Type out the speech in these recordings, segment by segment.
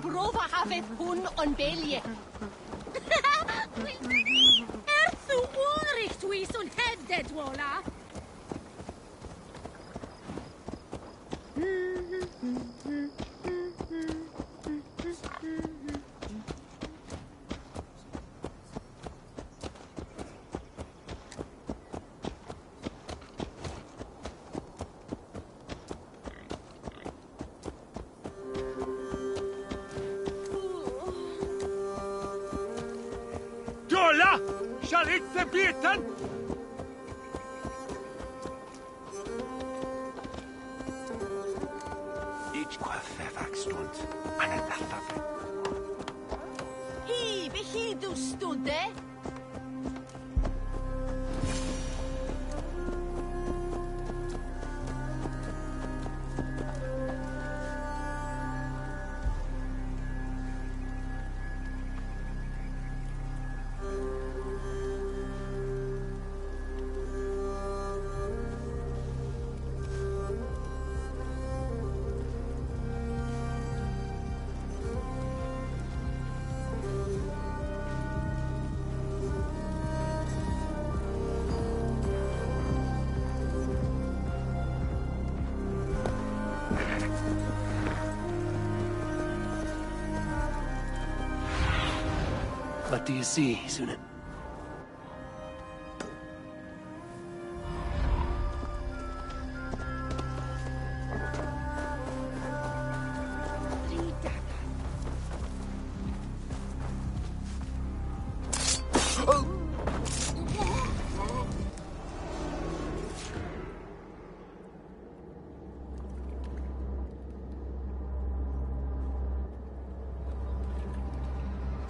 Brova hafedd hwn o'n belie. Erthw Ulrich twys o'n hedded, wola. Dola! Shall ik verbieten? Ich kwafefak stund. An een nachtaffe. Hi, wie du stunde? What do you see, Sunan?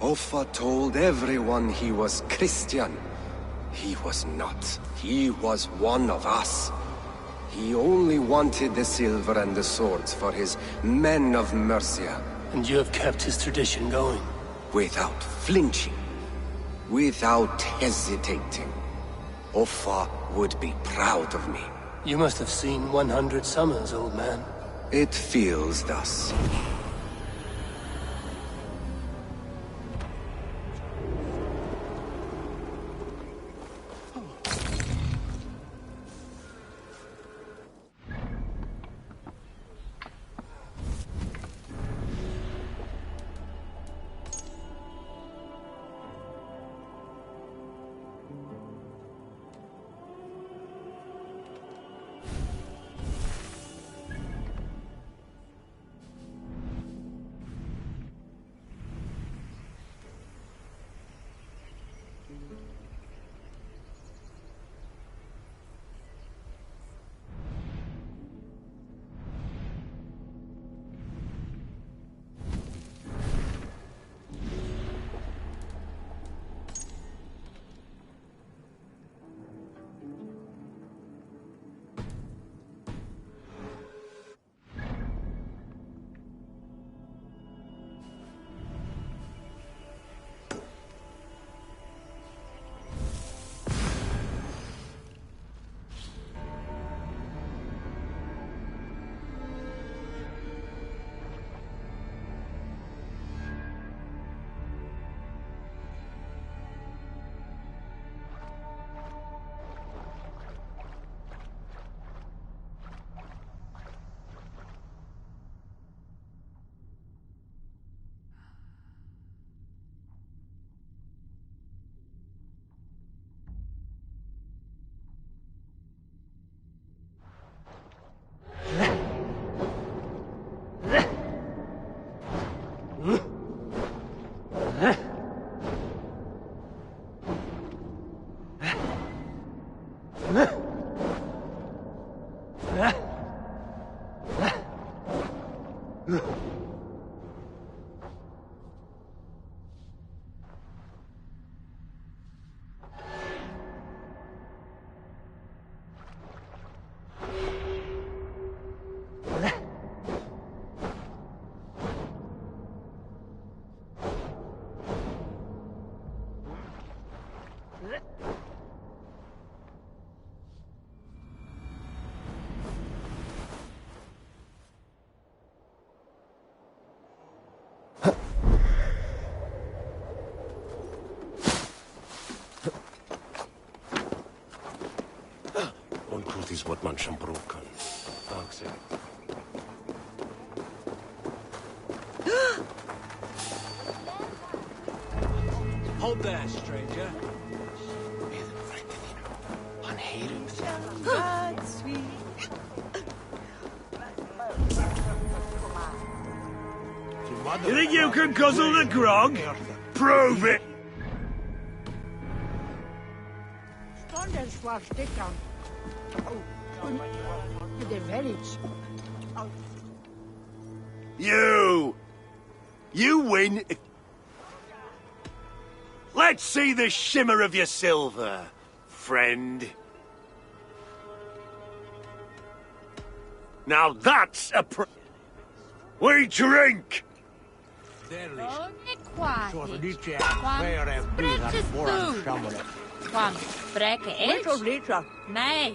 Offa told everyone he was Christian. He was not. He was one of us. He only wanted the silver and the swords for his men of Mercia. And you have kept his tradition going. Without flinching. Without hesitating. Offa would be proud of me. You must have seen 100 summers, old man. It feels thus. Dat is what man schon broken. Danke. Hold there, stranger. Han herut. You think you can guzzle the grog? Prove it! You win. Let's see the shimmer of your silver, friend. Now that's a We drink! Quam spreke et? Nej.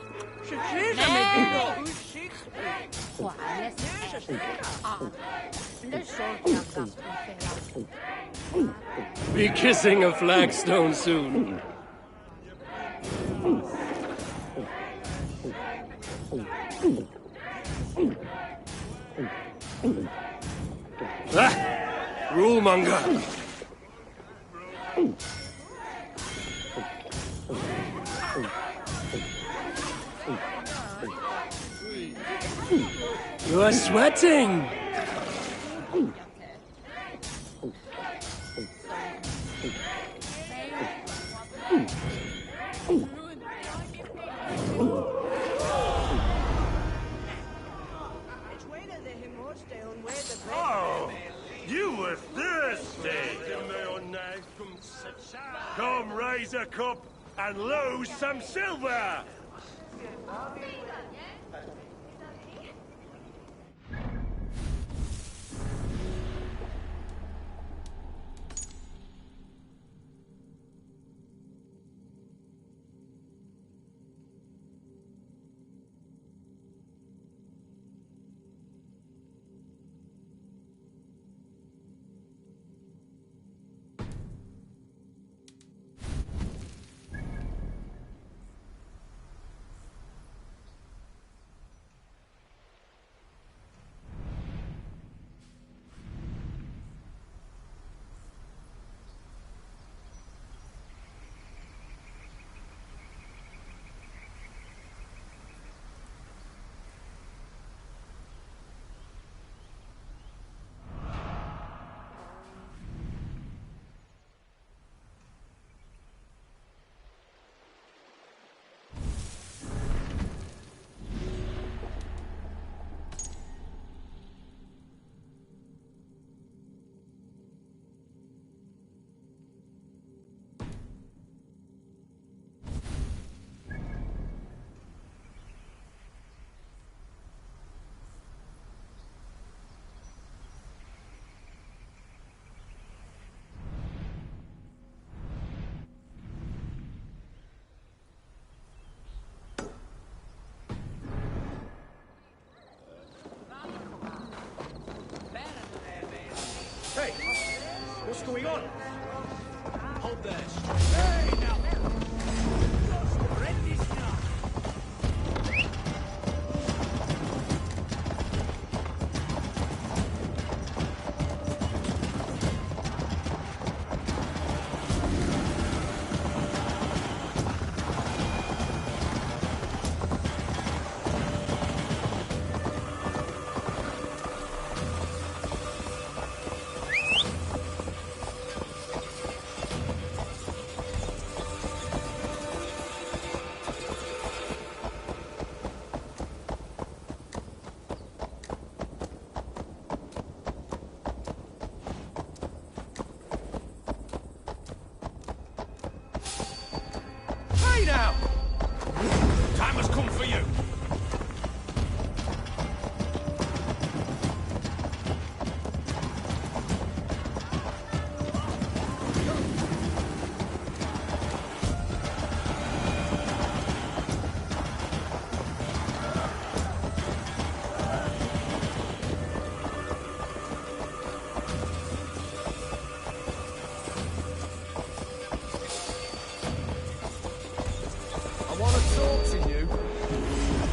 Be kissing a flagstone soon. Rulemonger. You are sweating. Oh, you were thirsty. Come raise a cup and lose some silver. Hey, what's going on? Hold there. Hey, now. Now! Time has come for you! I want to talk to you.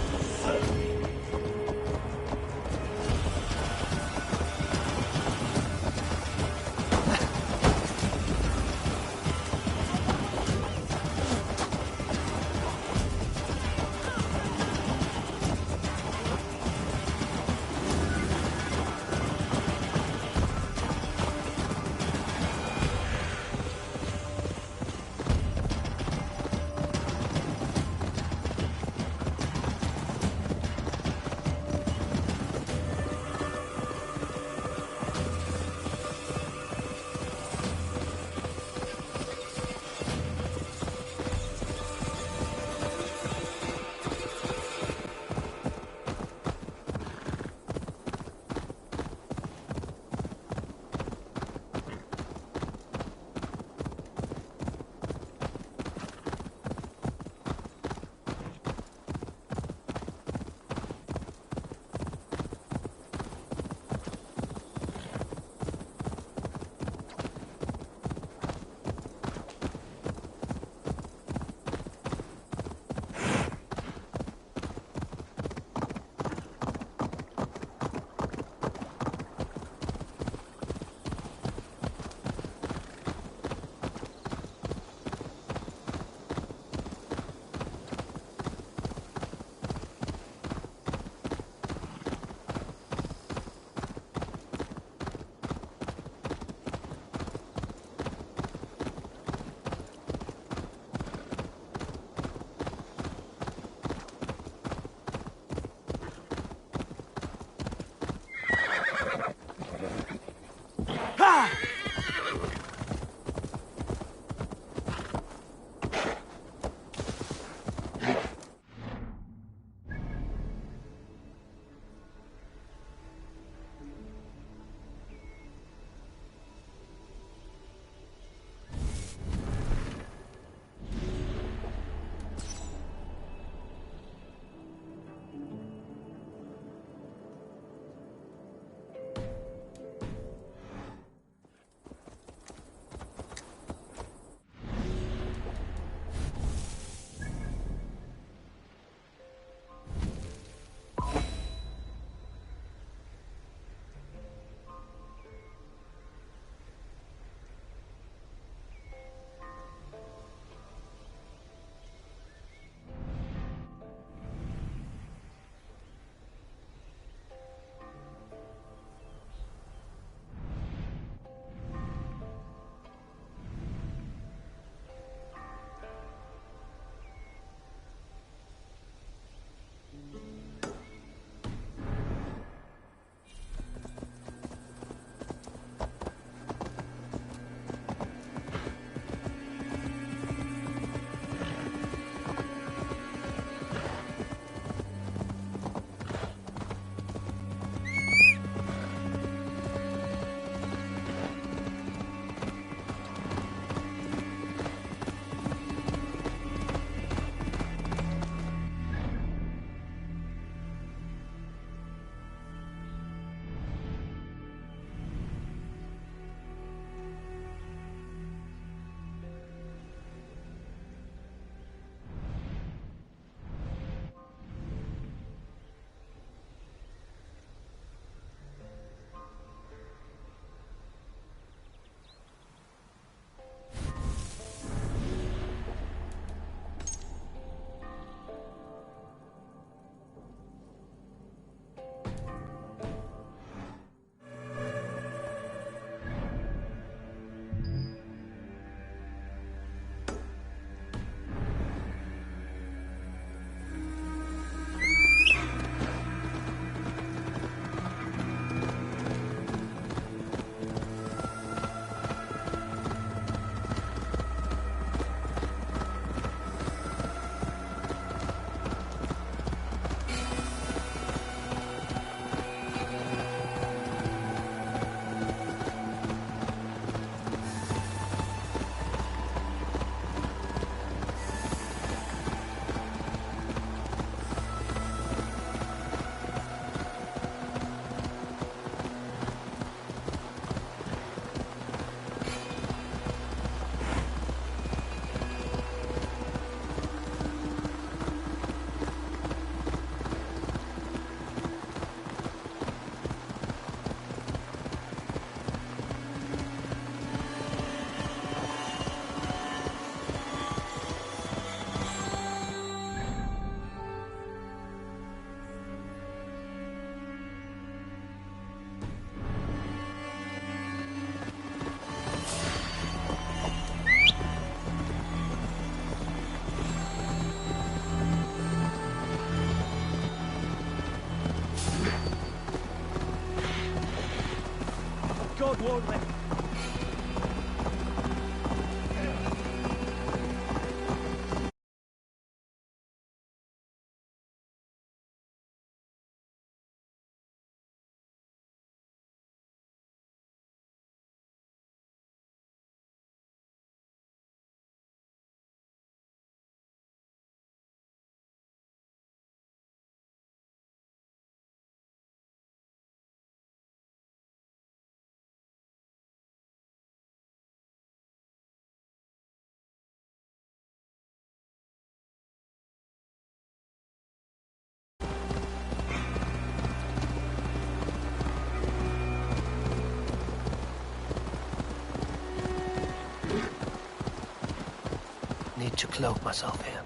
Need to cloak myself here.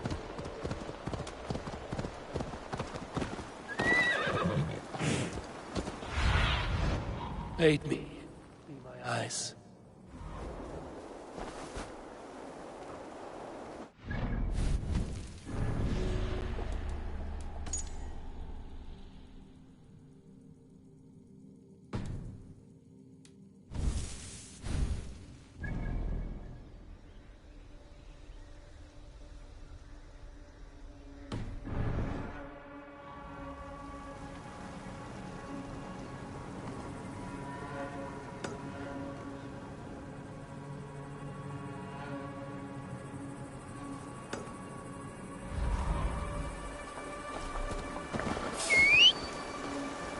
Aid me. Be my eyes.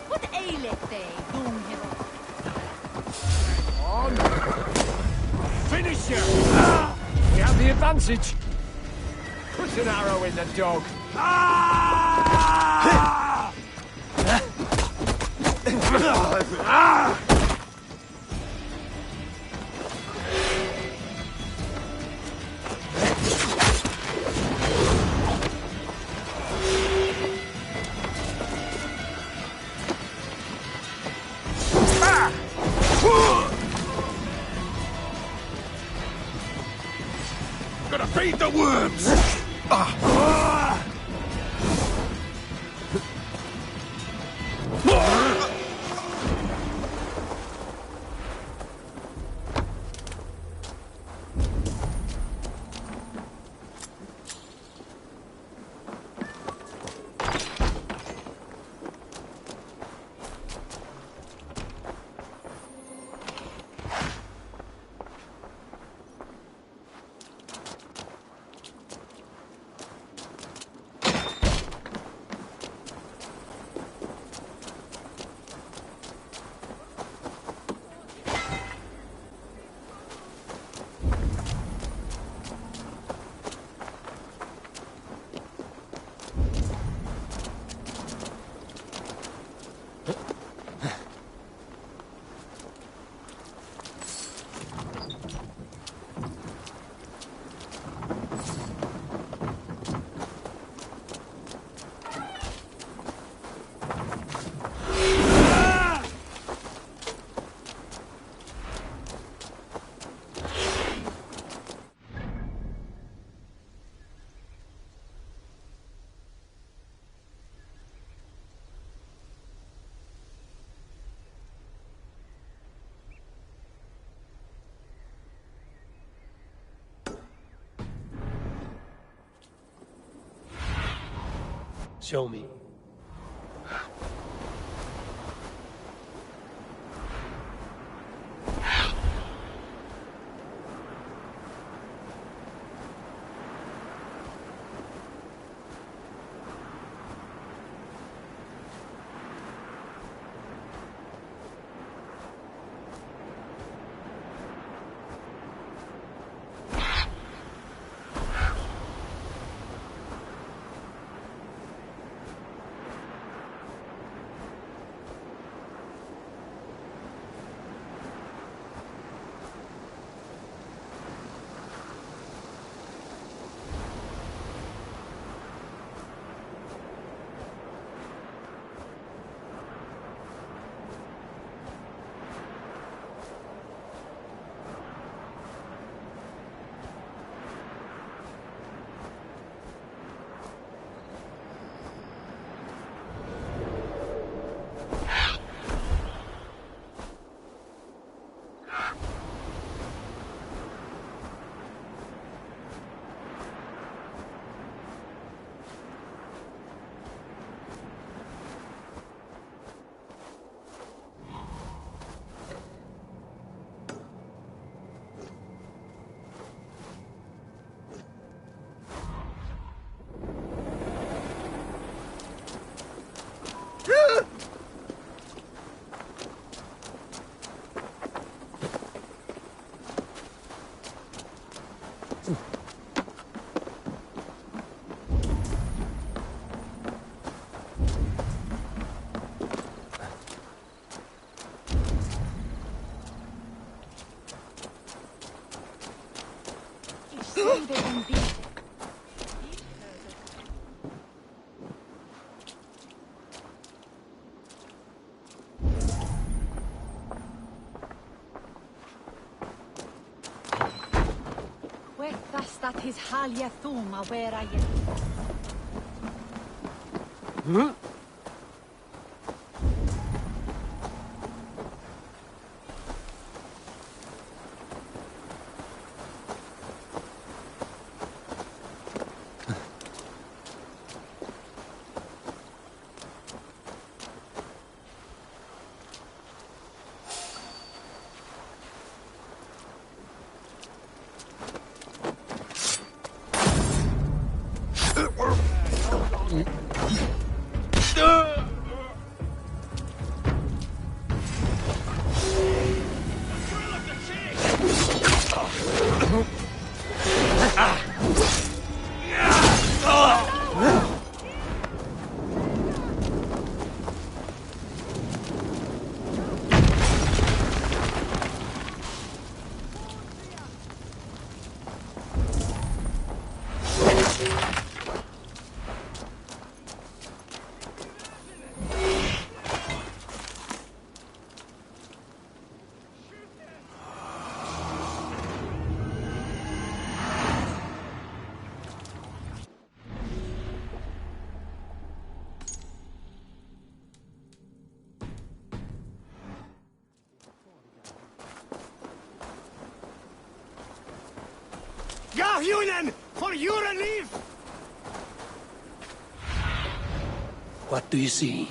What aileth thee, young hero? Finish you! We have the advantage. Put an arrow in the dog. Gotta feed the worms! Show me. That his halia thuma where I am. Gahunen, for your relief! What do you see?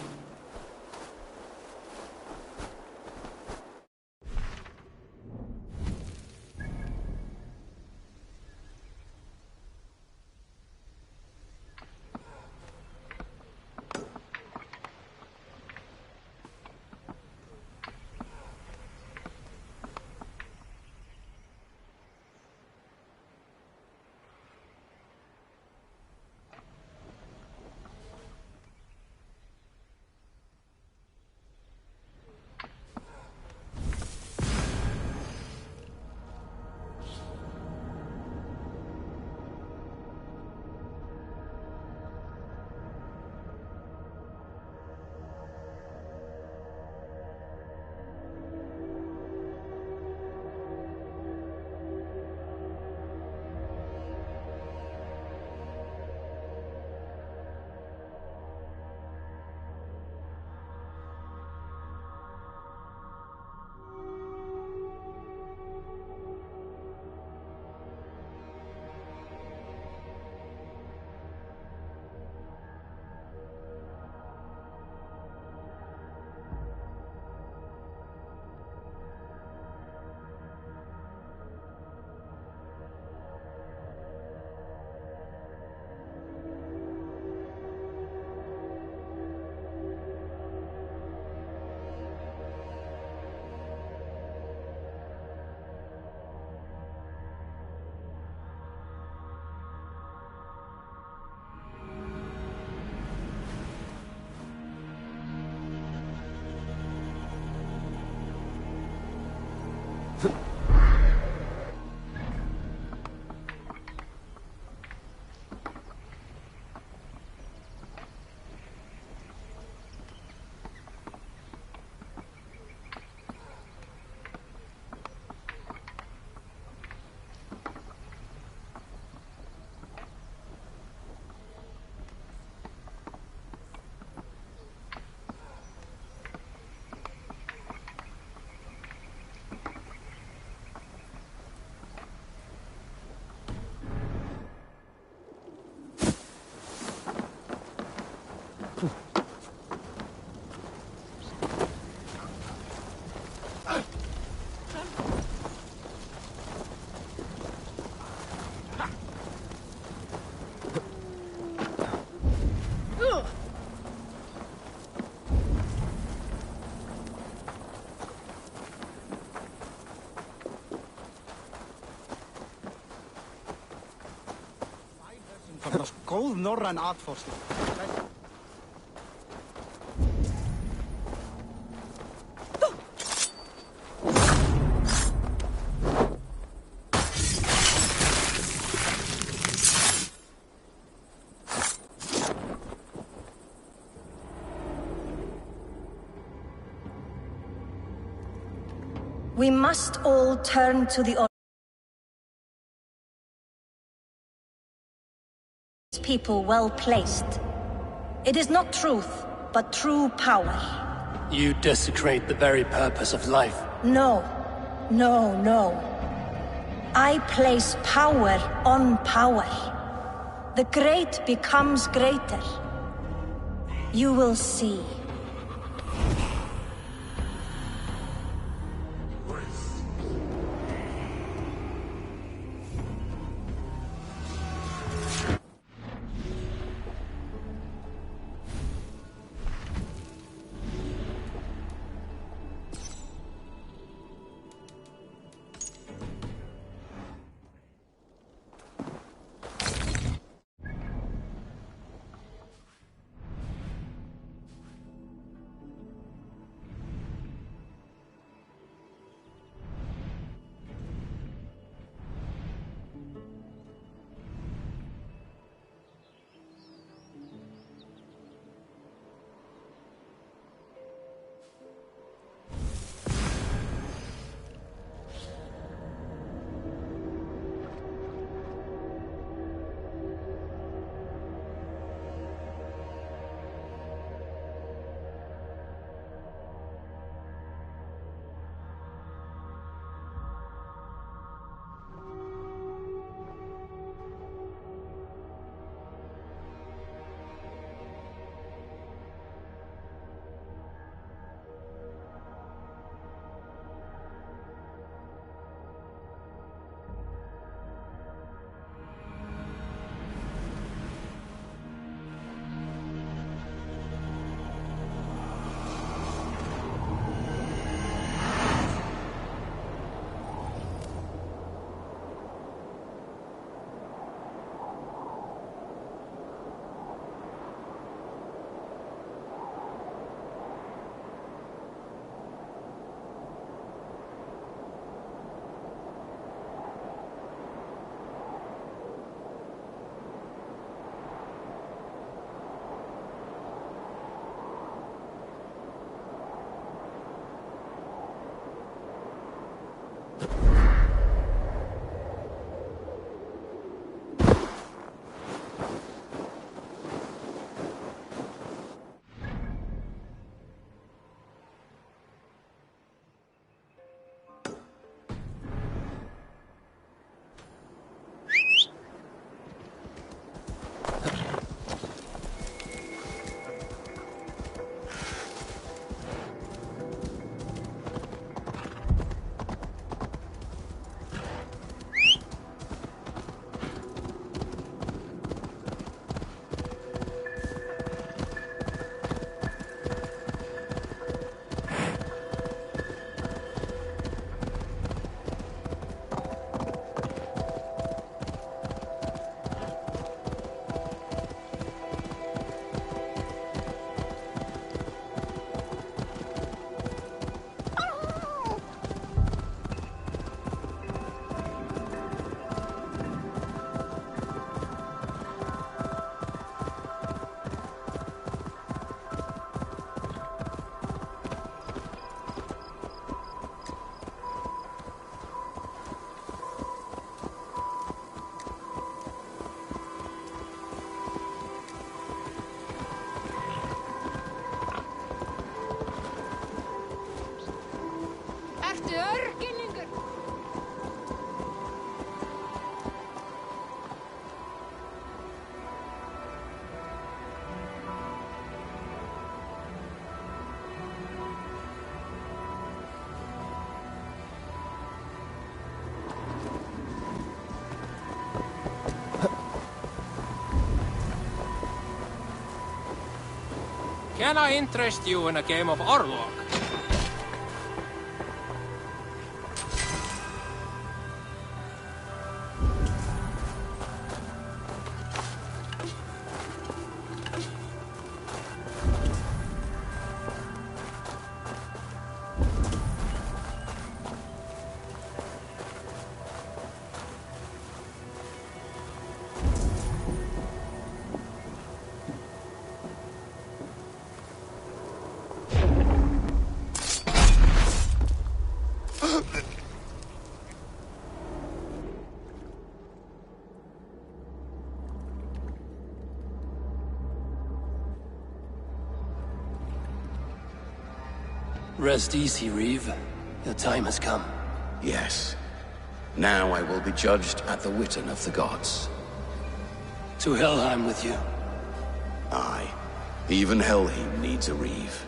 Dat was góð norræn atfórsla. We must all turn to the people well placed. It is not truth, but true power. You desecrate the very purpose of life. No. No, no. I place power on power. The great becomes greater. You will see. Can I interest you in a game of Orlog? Rest easy, Reeve. Your time has come. Yes. Now I will be judged at the Witten of the gods. To Helheim with you. Aye. Even Helheim needs a Reeve.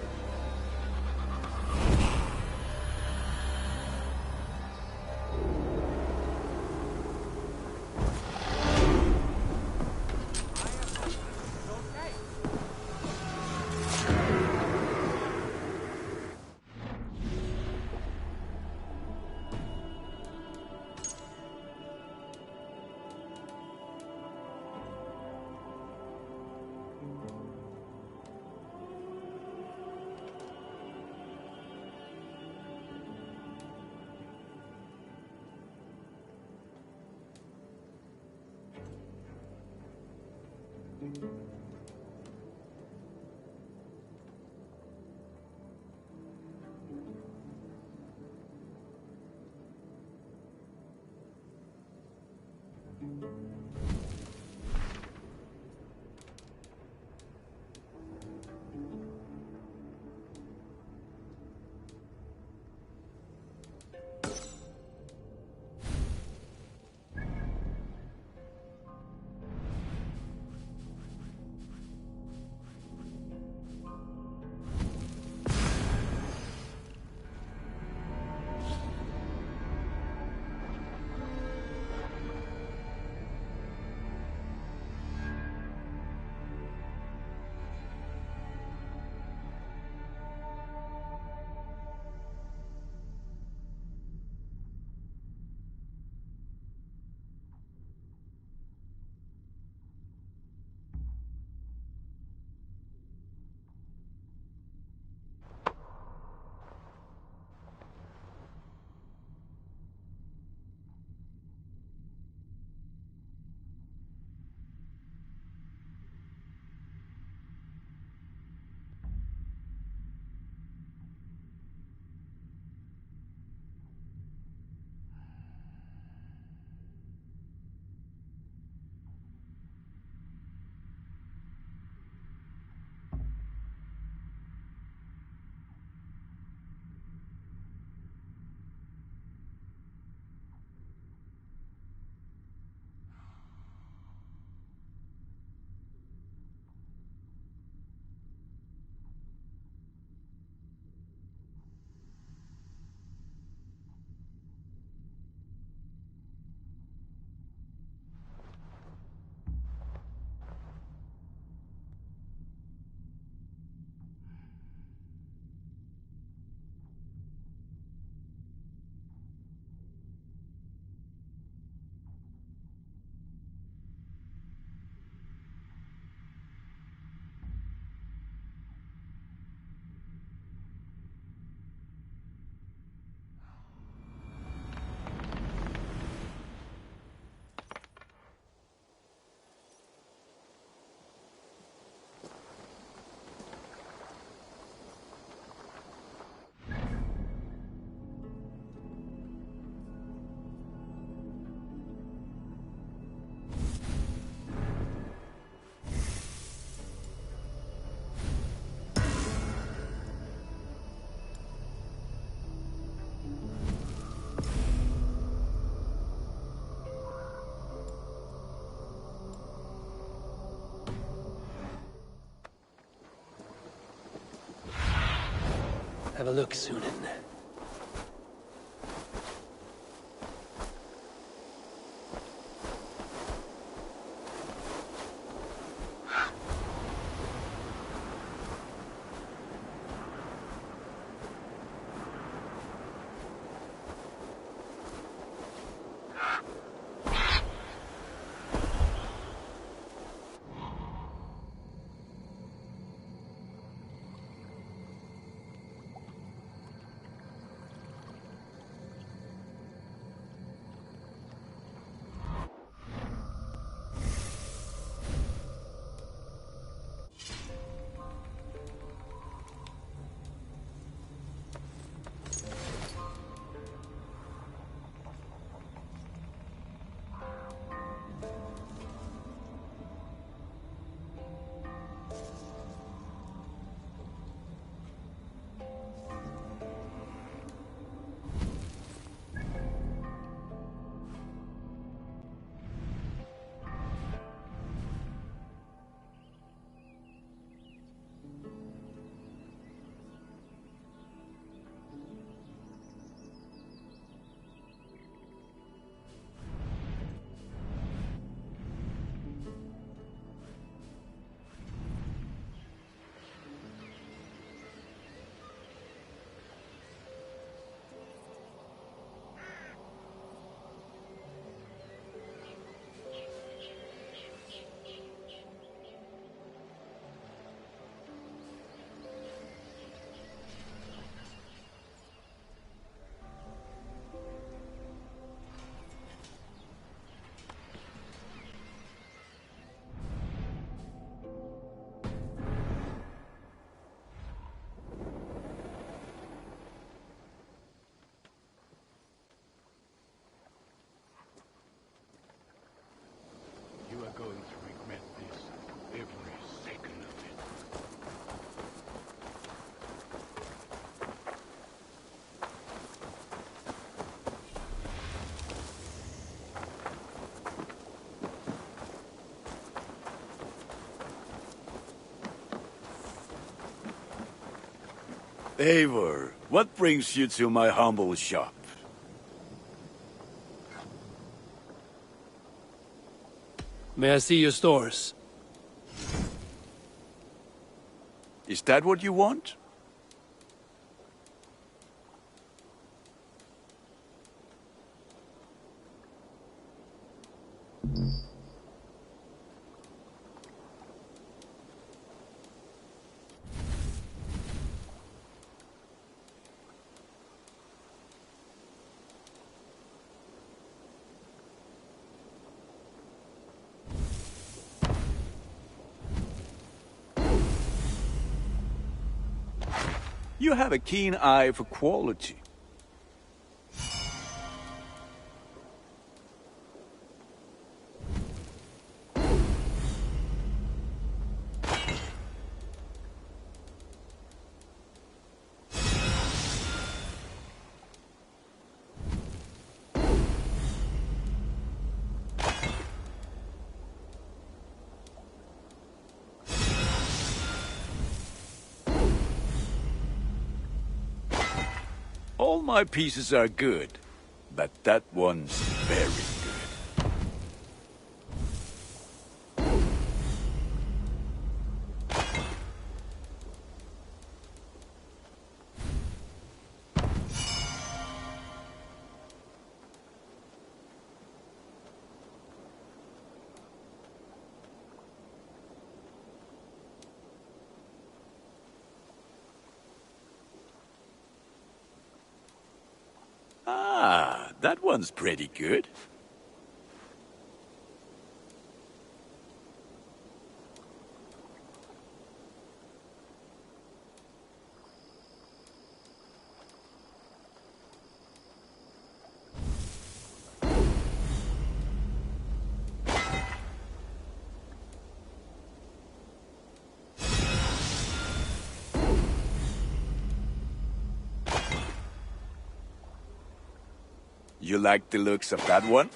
Have a look, Sunan. going to regret this, every second of it. Eivor, what brings you to my humble shop? May I see your stores? Is that what you want? You have a keen eye for quality. All my pieces are good, but that one's very good. Ah, that one's pretty good. You like the looks of that one?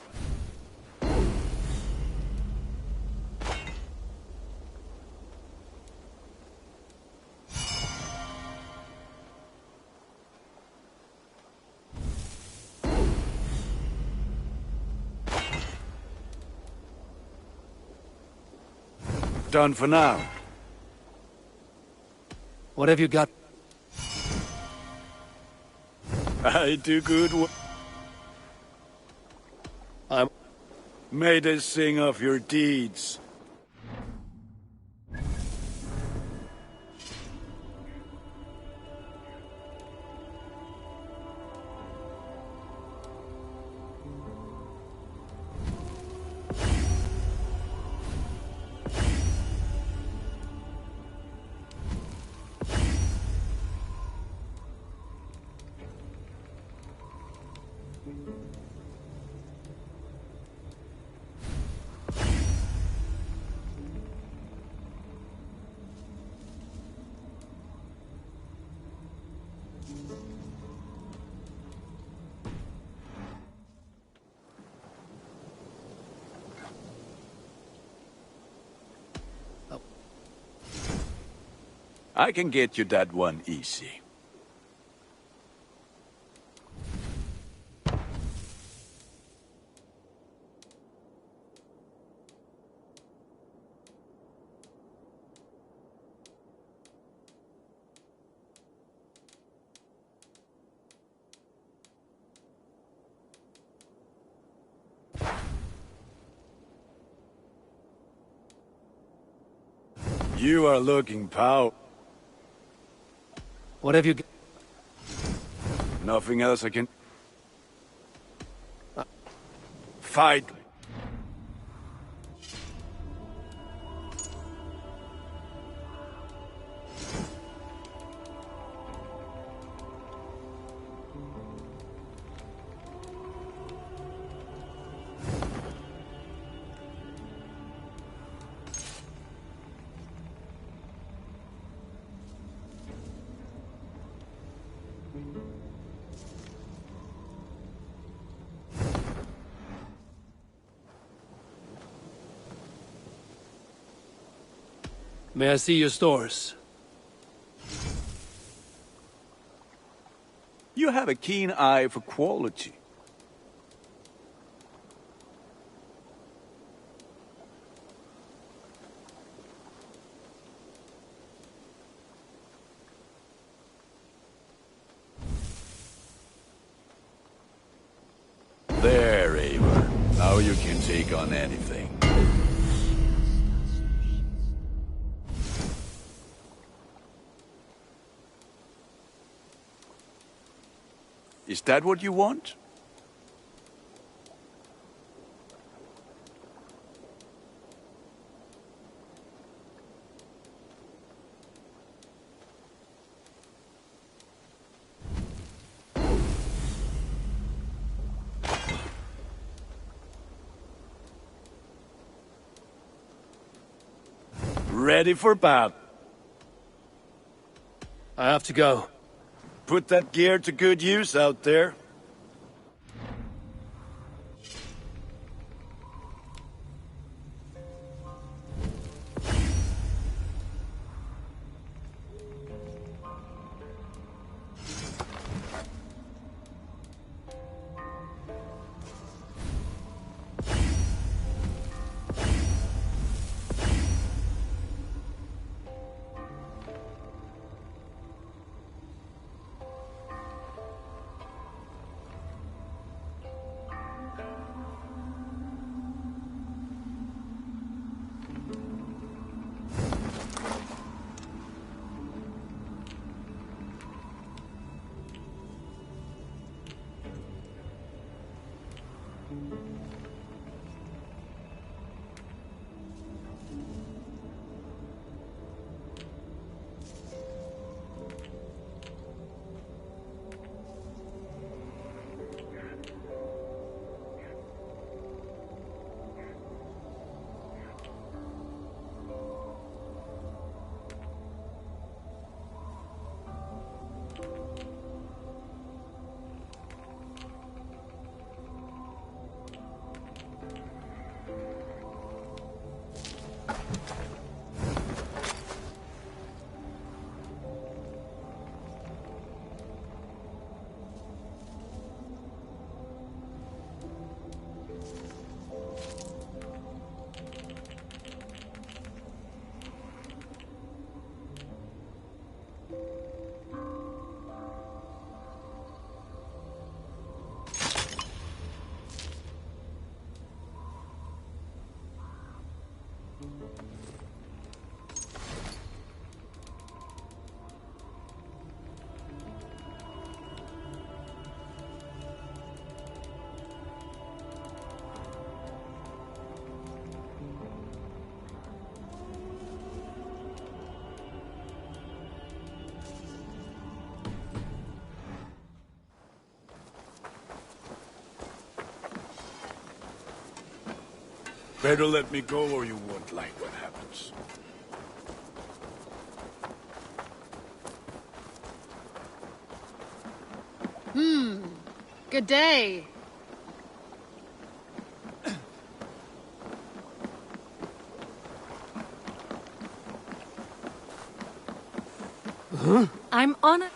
Done for now. What have you got? I do good work. May they sing of your deeds. I can get you that one easy. You are looking powerful. What have you got? Nothing else I can... Fight! May I see your stores? You have a keen eye for quality. There, Eivor. Now you can take on anything. Is that what you want? Ready for battle. I have to go. Put that gear to good use out there. Better let me go or you won't like what happens. Good day. I'm on it.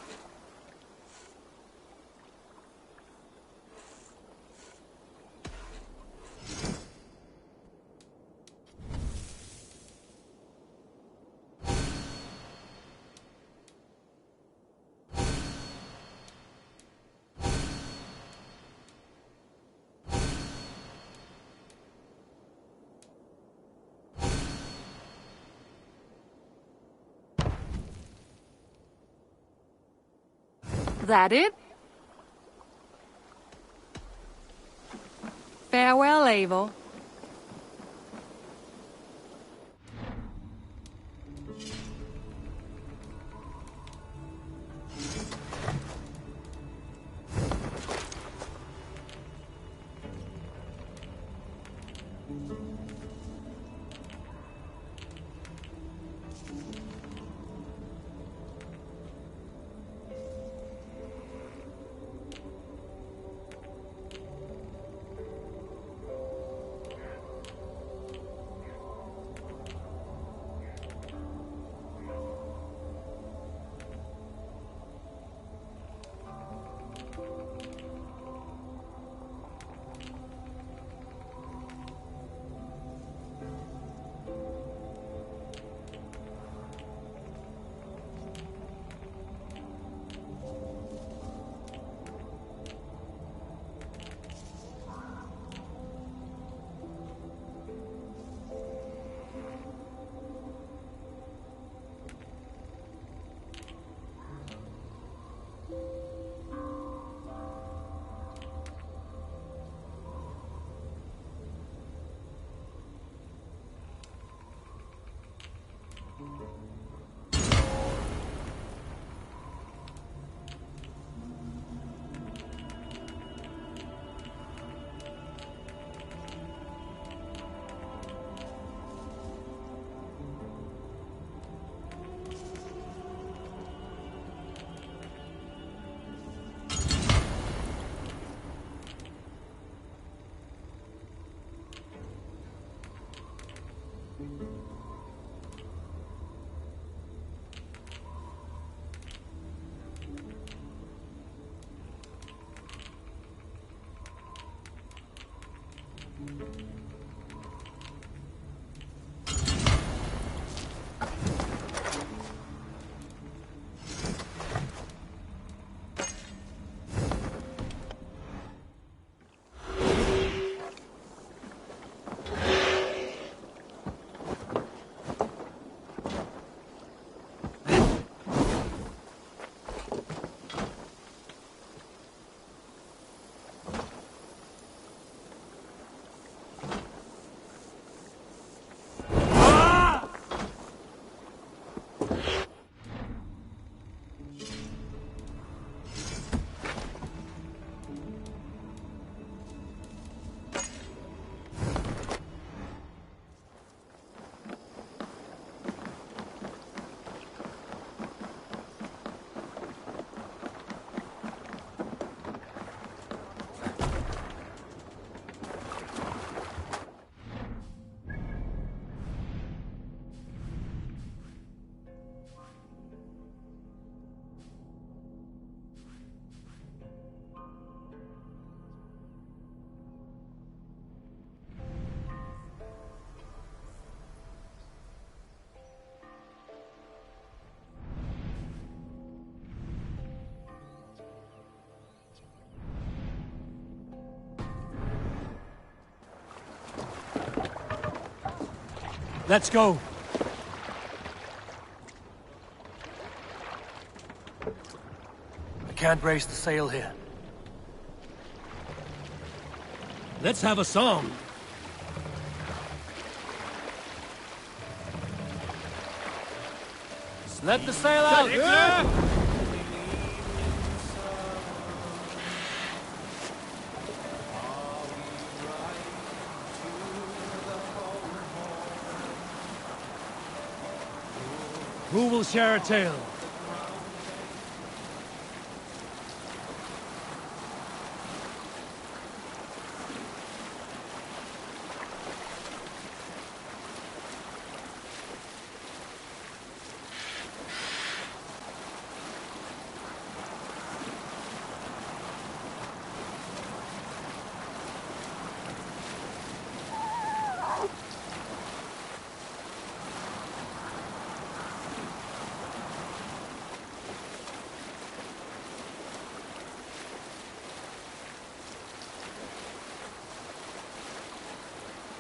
That it? Farewell, Eivor. Let's go. I can't raise the sail here. Let's have a song. Let the sail out! Who will share a tale?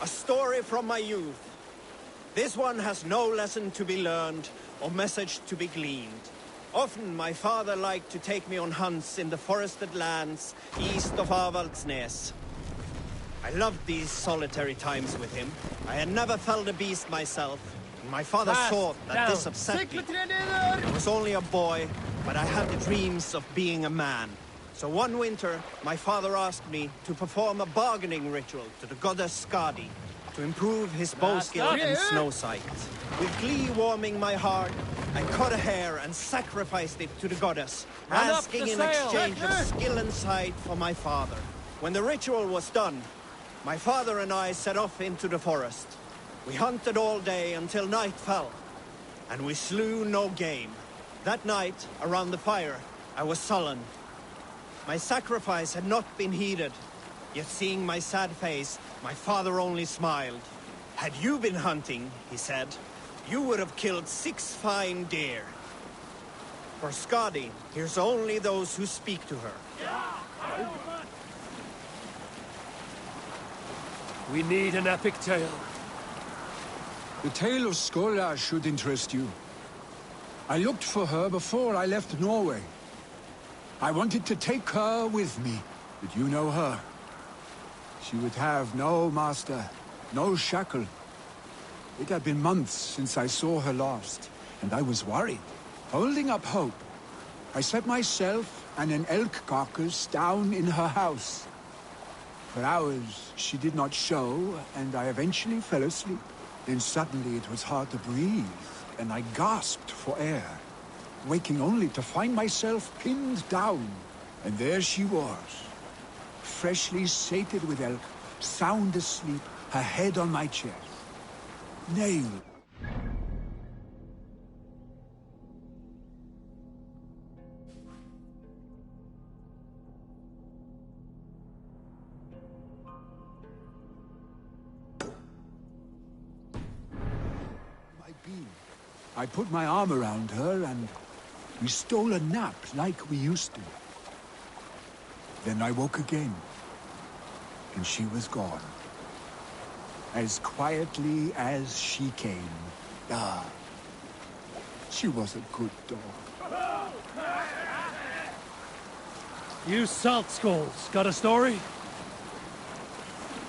A story from my youth. This one has no lesson to be learned or message to be gleaned. Often my father liked to take me on hunts in the forested lands east of Avaldsnes. I loved these solitary times with him. I had never felled a beast myself, and my father thought that this upset me. I was only a boy, but I had the dreams of being a man. So one winter, my father asked me to perform a bargaining ritual to the goddess Skadi to improve his bow skill and snow sight. With glee warming my heart, I cut a hair and sacrificed it to the goddess, asking in exchange of skill and sight for my father. When the ritual was done, my father and I set off into the forest. We hunted all day until night fell, and we slew no game. That night, around the fire, I was sullen. My sacrifice had not been heeded, yet seeing my sad face, my father only smiled. Had you been hunting, he said, you would have killed 6 fine deer. For Skadi hears only those who speak to her. We need an epic tale. The tale of Skola should interest you. I looked for her before I left Norway. I wanted to take her with me, but you know her. She would have no master, no shackle. It had been months since I saw her last, and I was worried, holding up hope. I set myself and an elk carcass down in her house. For hours she did not show, and I eventually fell asleep. Then suddenly it was hard to breathe, and I gasped for air, waking only to find myself pinned down. And there she was, freshly sated with elk, sound asleep, her head on my chest. nail. I put my arm around her and we stole a nap like we used to. Then I woke again, and she was gone. As quietly as she came. Ah, she was a good dog. You salt skulls, got a story?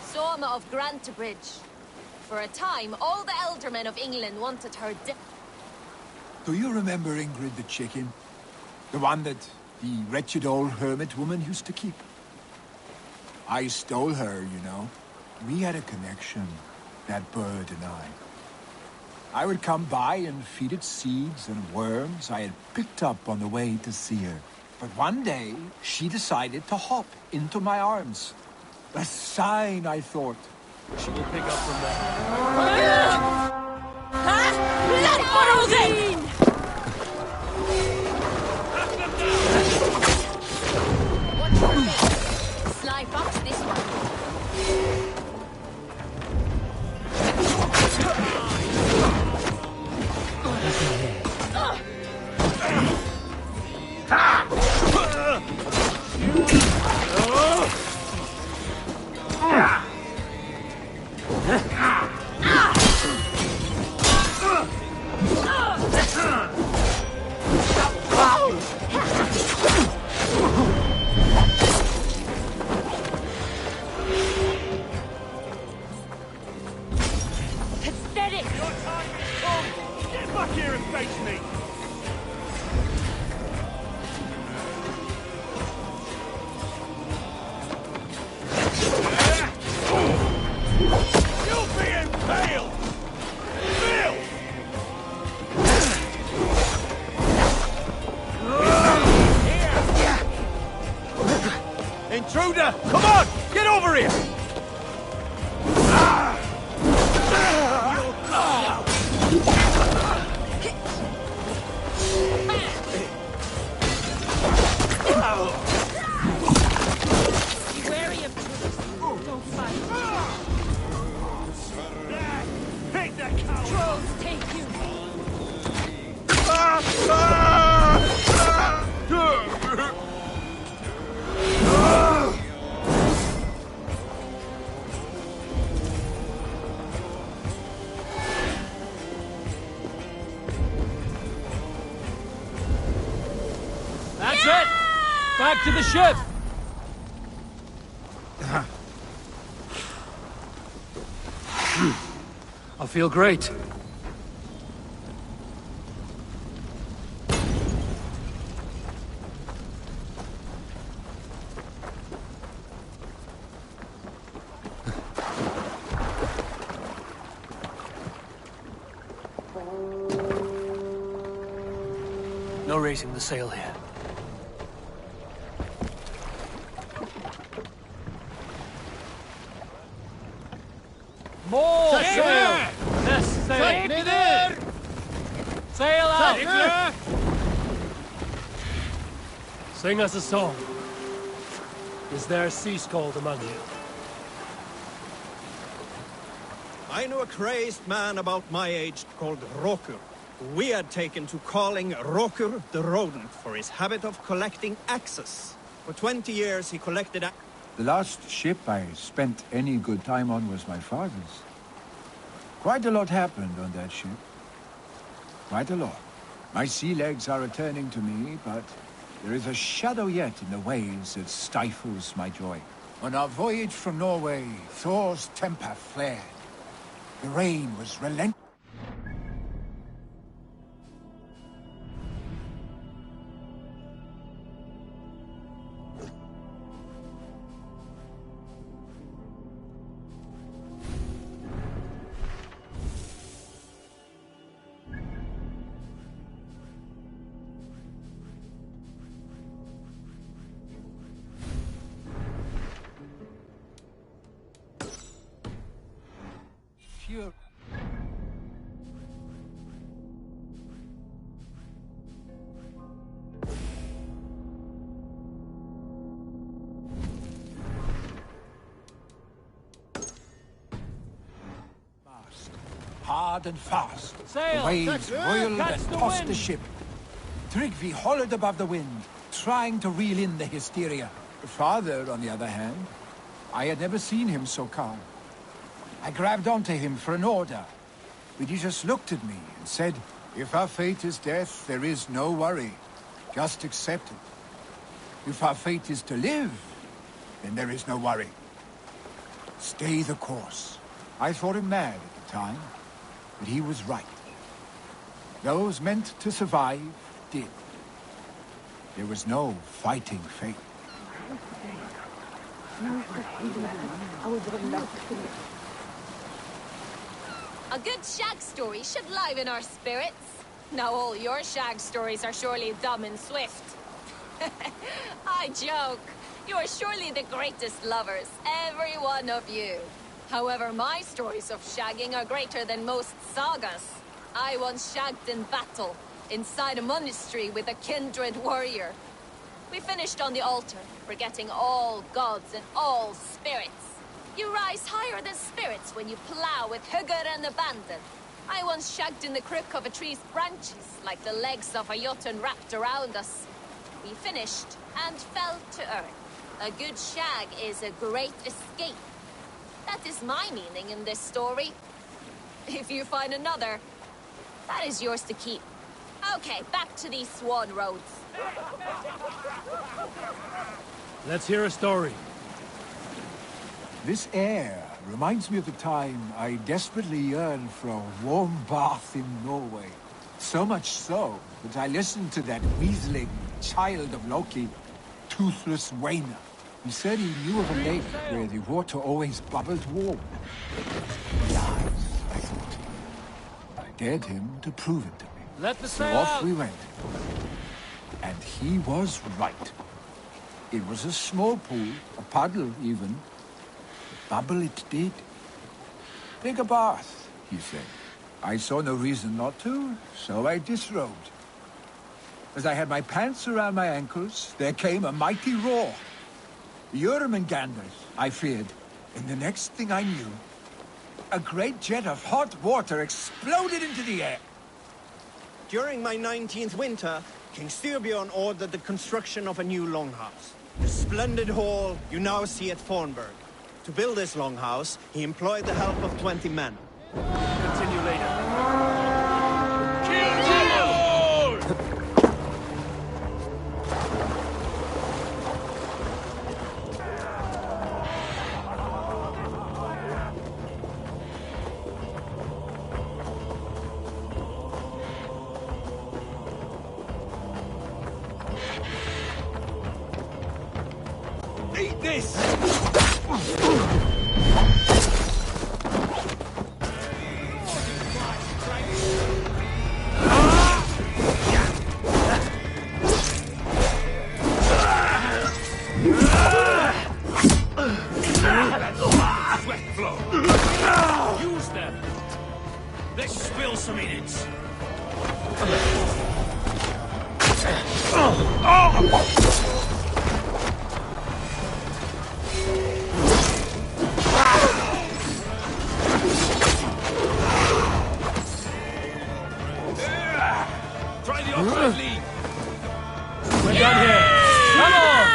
Soma of Grantabridge. For a time, all the eldermen of England wanted her dead. Do you remember Ingrid the chicken? The one that the wretched old hermit woman used to keep? I stole her, you know. We had a connection, that bird and I. I would come by and feed it seeds and worms I had picked up on the way to see her. But one day, she decided to hop into my arms. A sign, I thought. She will pick up from there. Let borrow them! Watch her face. Sly fox this one. Intruder! Come on! Get over here! Be wary of trolls. Don't fight. Take that cow! Trolls take you. That's it! Back to the ship! I feel great. No raising the sail here. More sail! Yes, sail! Sail out! Sing us a song. Is there a sea scold among you? I knew a crazed man about my age called Rokur. We had taken to calling Rokur the rodent for his habit of collecting axes. For 20 years he collected The last ship I spent any good time on was my father's. Quite a lot happened on that ship. Quite a lot. My sea legs are returning to me, but there is a shadow yet in the waves that stifles my joy. On our voyage from Norway, Thor's temper flared. The rain was relentless. hard and fast. Sail! The waves roiled Catch and the tossed wind. the ship. Tryggvi hollered above the wind, trying to reel in the hysteria. Father, on the other hand, I had never seen him so calm. I grabbed onto him for an order, but he just looked at me and said, "If our fate is death, there is no worry. Just accept it. If our fate is to live, then there is no worry. Stay the course." I thought him mad at the time, but he was right. Those meant to survive did. There was no fighting fate. A good shag story should liven our spirits. Now all your shag stories are surely dumb and swift. I joke. You are surely the greatest lovers, every one of you. However, my stories of shagging are greater than most sagas. I once shagged in battle, inside a monastery with a kindred warrior. We finished on the altar, forgetting all gods and all spirits. You rise higher than spirits when you plow with hugger and abandon. I once shagged in the crook of a tree's branches, like the legs of a jotun wrapped around us. We finished and fell to earth. A good shag is a great escape. That is my meaning in this story. If you find another, that is yours to keep. Okay, back to these swan roads. Let's hear a story. This air reminds me of the time I desperately yearned for a warm bath in Norway. So much so that I listened to that weaseling child of Loki, Toothless Wainer. He said he knew of a lake where the water always bubbled warm. Lies, I thought. I dared him to prove it to me. Let the So sail off out. we went. And he was right. It was a small pool, a puddle even. Bubble it did. Take a bath, he said. I saw no reason not to, so I disrobed. As I had my pants around my ankles, there came a mighty roar. Jörmunganders, I feared. And the next thing I knew, a great jet of hot water exploded into the air. During my 19th winter, King Styrbjorn ordered the construction of a new longhouse. The splendid hall you now see at Fornburg. To build this longhouse, he employed the help of 20 men. Continue later. Eat this! Sweat flow. Use them. Let's spill some in it. Try the offside lead. We're done here. Come on!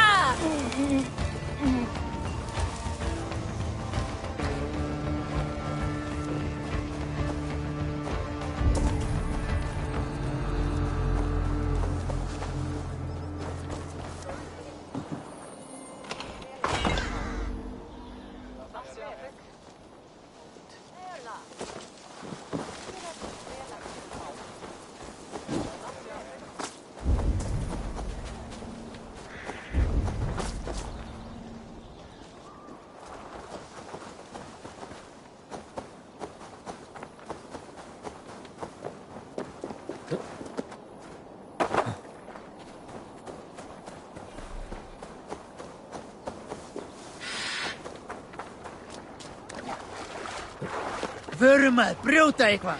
Vurma, brota eitthvað.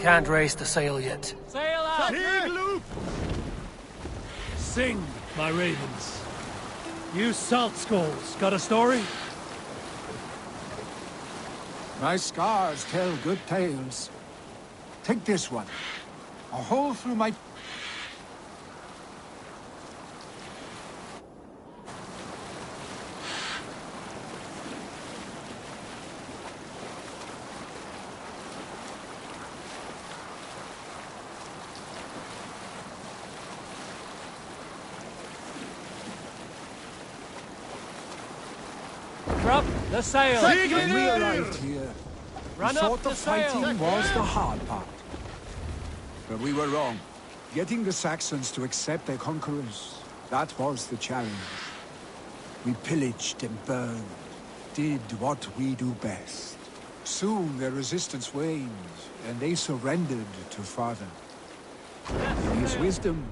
Can't raise the sail yet. Sail out! Big loop! Sing, my ravens. You salt skulls, got a story? My scars tell good tales. Take this one. A hole through my... Drop the sail! When we arrived here, we Run up thought the the fighting sail. was the hard part. But we were wrong. Getting the Saxons to accept their conquerors, that was the challenge. We pillaged and burned, did what we do best. Soon their resistance waned, and they surrendered to Father. In his wisdom,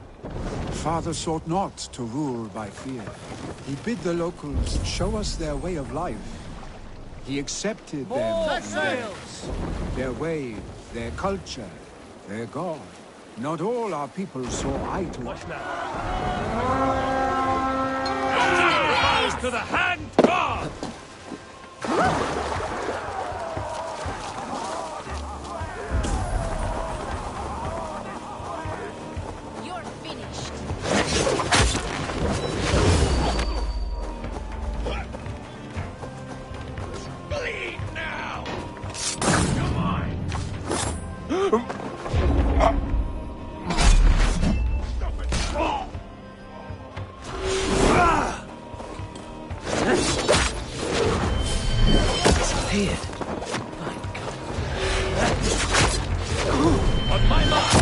Father sought not to rule by fear. He bid the locals show us their way of life. He accepted them, their way, their culture, their God. Not all our people saw eye to eye. To the hand guard! You're finished. Bleed now! Come on! Stop it! Disappeared. My God. On my mark!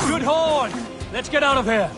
Good horn! Let's get out of here!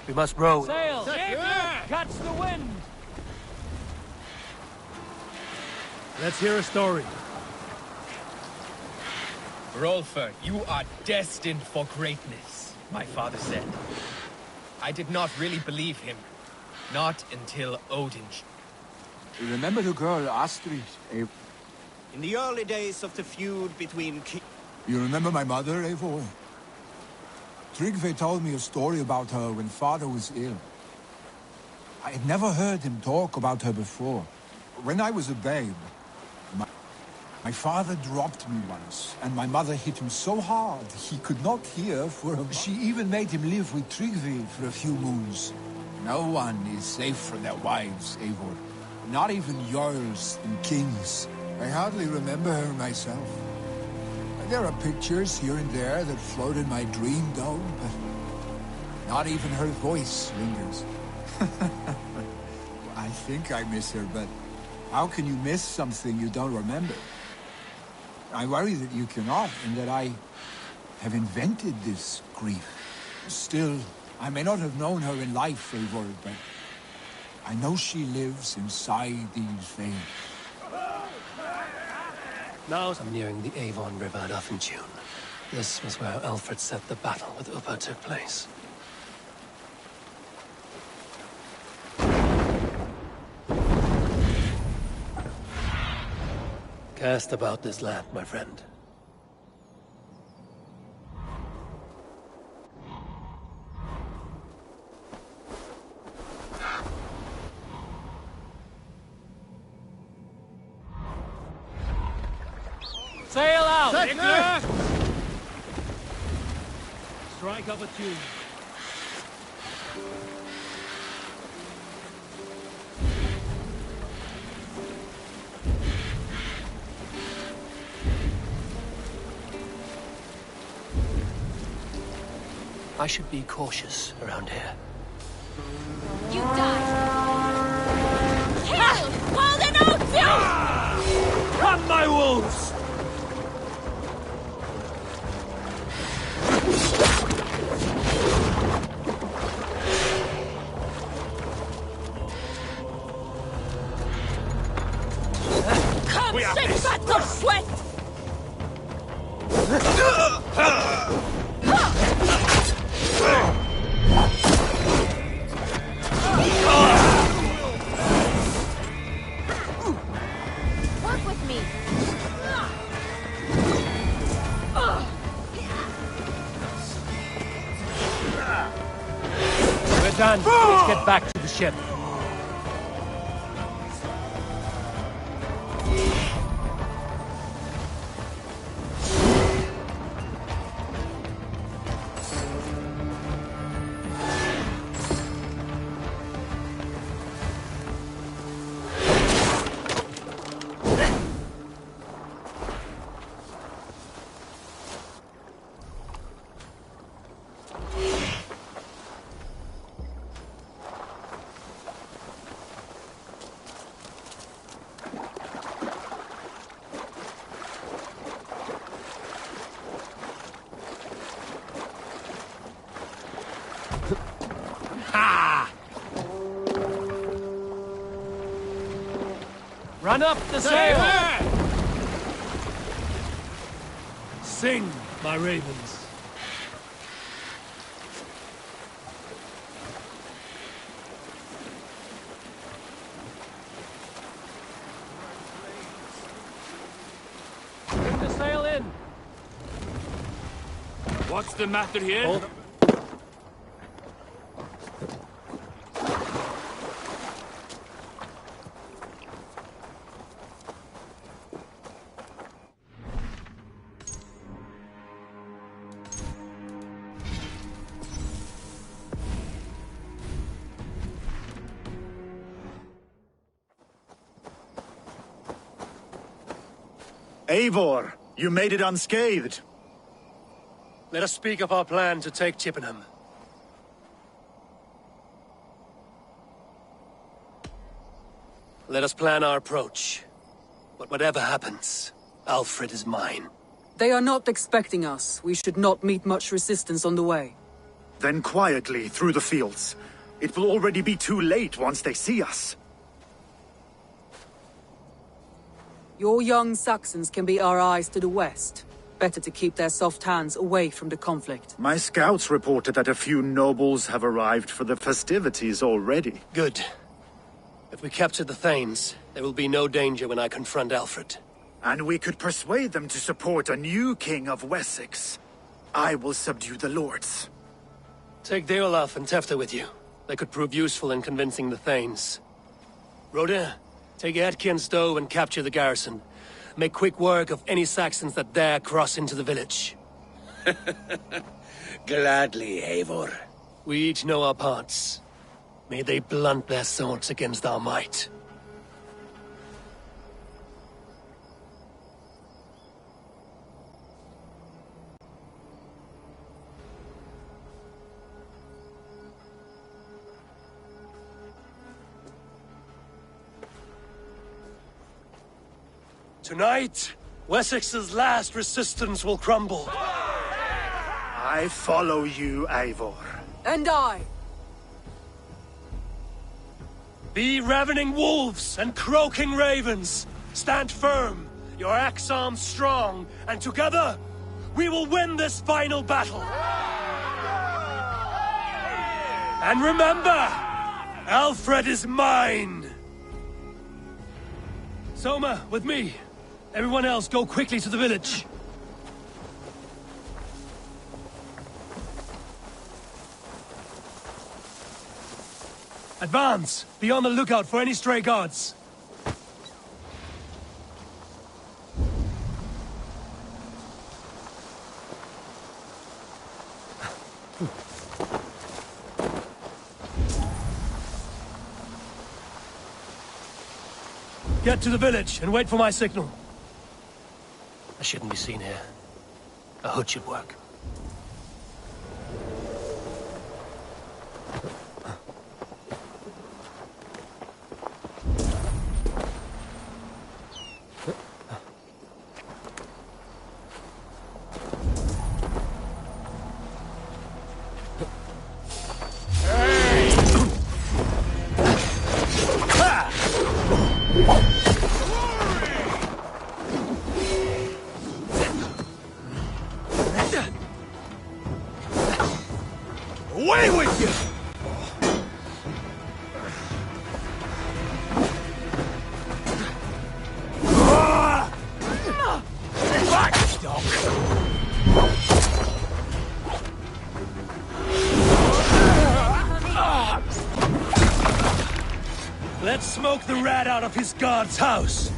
We must row. Sail! Catch the wind! Let's hear a story. Rolfer, you are destined for greatness, my father said. I did not really believe him. Not until Odin. You remember the girl, Astrid? In the early days of the feud between You remember my mother, Eivor? Tryggve told me a story about her when father was ill. I had never heard him talk about her before. When I was a babe, my father dropped me once, and my mother hit him so hard he could not hear for a month. She even made him live with Tryggve for a few moons. No one is safe from their wives, Eivor. Not even jarls and kings. I hardly remember her myself. There are pictures here and there that float in my dream, though, but not even her voice lingers. I think I miss her, but how can you miss something you don't remember? I worry that you cannot, and that I have invented this grief. Still, I may not have known her in life, Eivor, but I know she lives inside these veins. Now I'm nearing the Avon River at Uffenjune. This was where Alfred said the battle with Uppa took place. Cast about this land, my friend. Sail out! Strike up a tune. I should be cautious around here. You die! Kill! While they're not done! Come, my wolves! Come, shake back the sweat! Work with me. We're done. Let's get back to the ship. Run up the sail! Sing, my ravens. Bring the sail in. What's the matter here? Hold. Eivor, you made it unscathed. Let us speak of our plan to take Chippenham. Let us plan our approach. But whatever happens, Alfred is mine. They are not expecting us. We should not meet much resistance on the way. Then quietly through the fields. It will already be too late once they see us. Your young Saxons can be our eyes to the west. Better to keep their soft hands away from the conflict. My scouts reported that a few nobles have arrived for the festivities already. Good. If we capture the Thanes, there will be no danger when I confront Alfred. And we could persuade them to support a new king of Wessex. I will subdue the lords. Take Deolaf and Tefta with you. They could prove useful in convincing the Thanes. Rodin, take Edki and Stowe and capture the garrison. Make quick work of any Saxons that dare cross into the village. Gladly, Eivor. We each know our parts. May they blunt their swords against our might. Tonight, Wessex's last resistance will crumble. I follow you, Eivor. And I. Be ravening wolves and croaking ravens. Stand firm, your axe arms strong, and together, we will win this final battle. And remember, Alfred is mine. Soma, with me. Everyone else, go quickly to the village. Advance! Be on the lookout for any stray guards. Get to the village and wait for my signal. I shouldn't be seen here. A hood should work. Away with you! Back, dog! Let's smoke the rat out of his guard's house.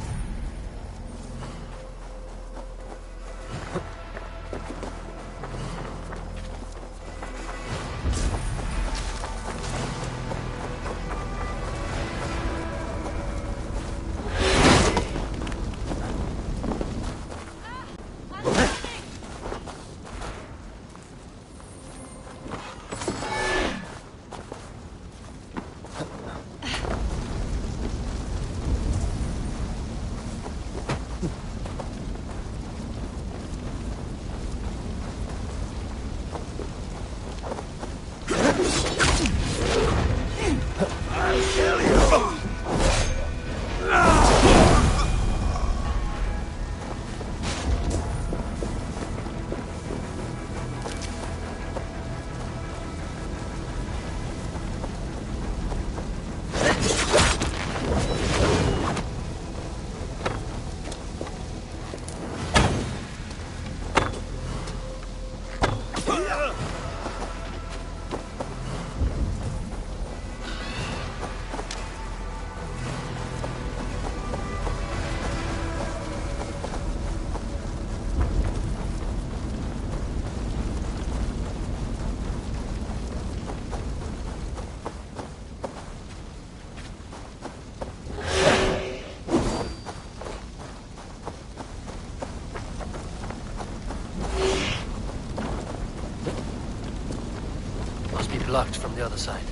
Blocked from the other side.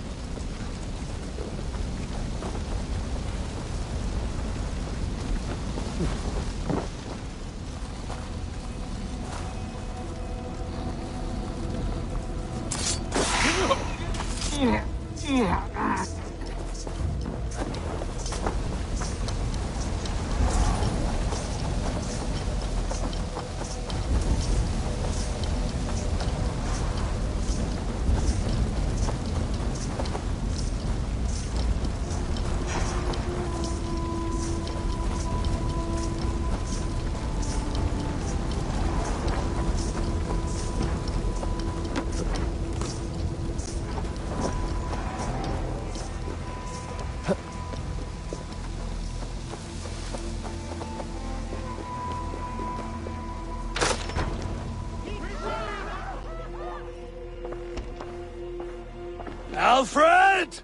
Alfred!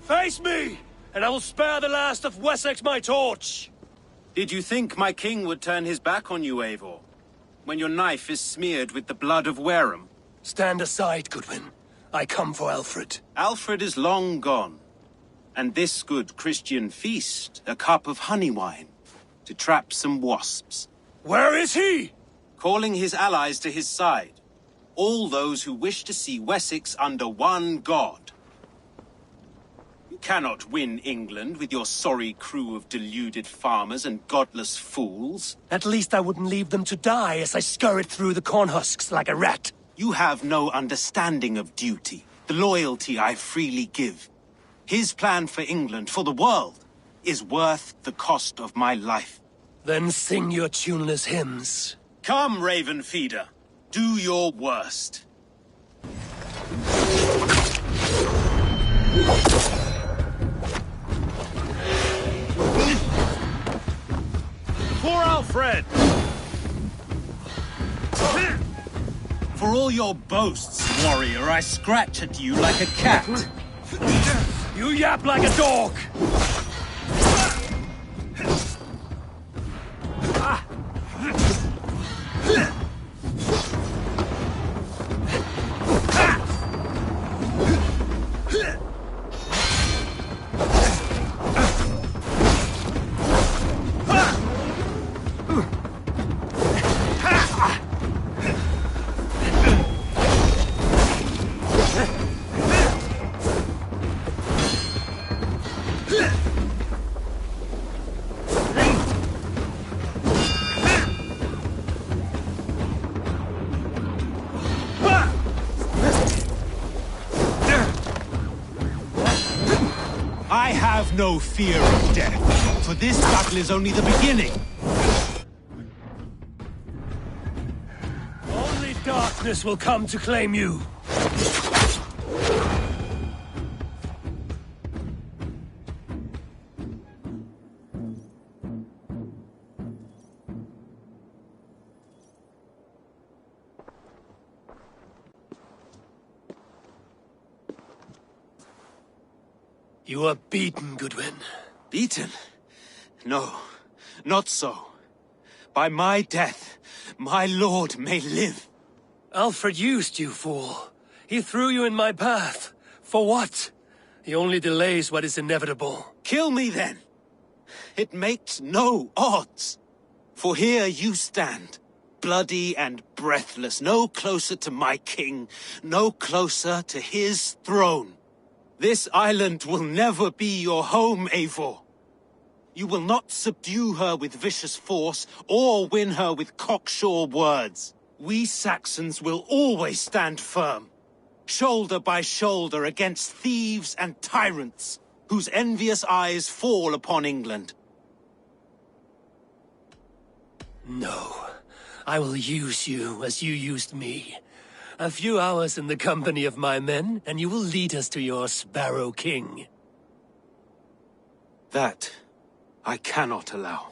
Face me, and I will spare the last of Wessex my torch! Did you think my king would turn his back on you, Eivor? When your knife is smeared with the blood of Wareham? Stand aside, Goodwin. I come for Alfred. Alfred is long gone. And this good Christian feast, a cup of honey wine, to trap some wasps. Where is he? Calling his allies to his side. All those who wish to see Wessex under one god. You cannot win England with your sorry crew of deluded farmers and godless fools. At least I wouldn't leave them to die as I scurried through the corn husks like a rat. You have no understanding of duty, the loyalty I freely give. His plan for England, for the world, is worth the cost of my life. Then sing your tuneless hymns. Come, Raven Feeder. Do your worst. For Alfred! For all your boasts, warrior, I scratch at you like a cat. You yap like a dog! I have no fear of death, for this battle is only the beginning. Only darkness will come to claim you. You are beaten, Goodwin. Beaten? No, not so. By my death, my lord may live. Alfred used you, fool. He threw you in my path. For what? He only delays what is inevitable. Kill me then. It makes no odds. For here you stand, bloody and breathless, no closer to my king, no closer to his throne. This island will never be your home, Eivor. You will not subdue her with vicious force, or win her with cocksure words. We Saxons will always stand firm, shoulder by shoulder against thieves and tyrants, whose envious eyes fall upon England. No, I will use you as you used me. A few hours in the company of my men, and you will lead us to your Sparrow King. That I cannot allow.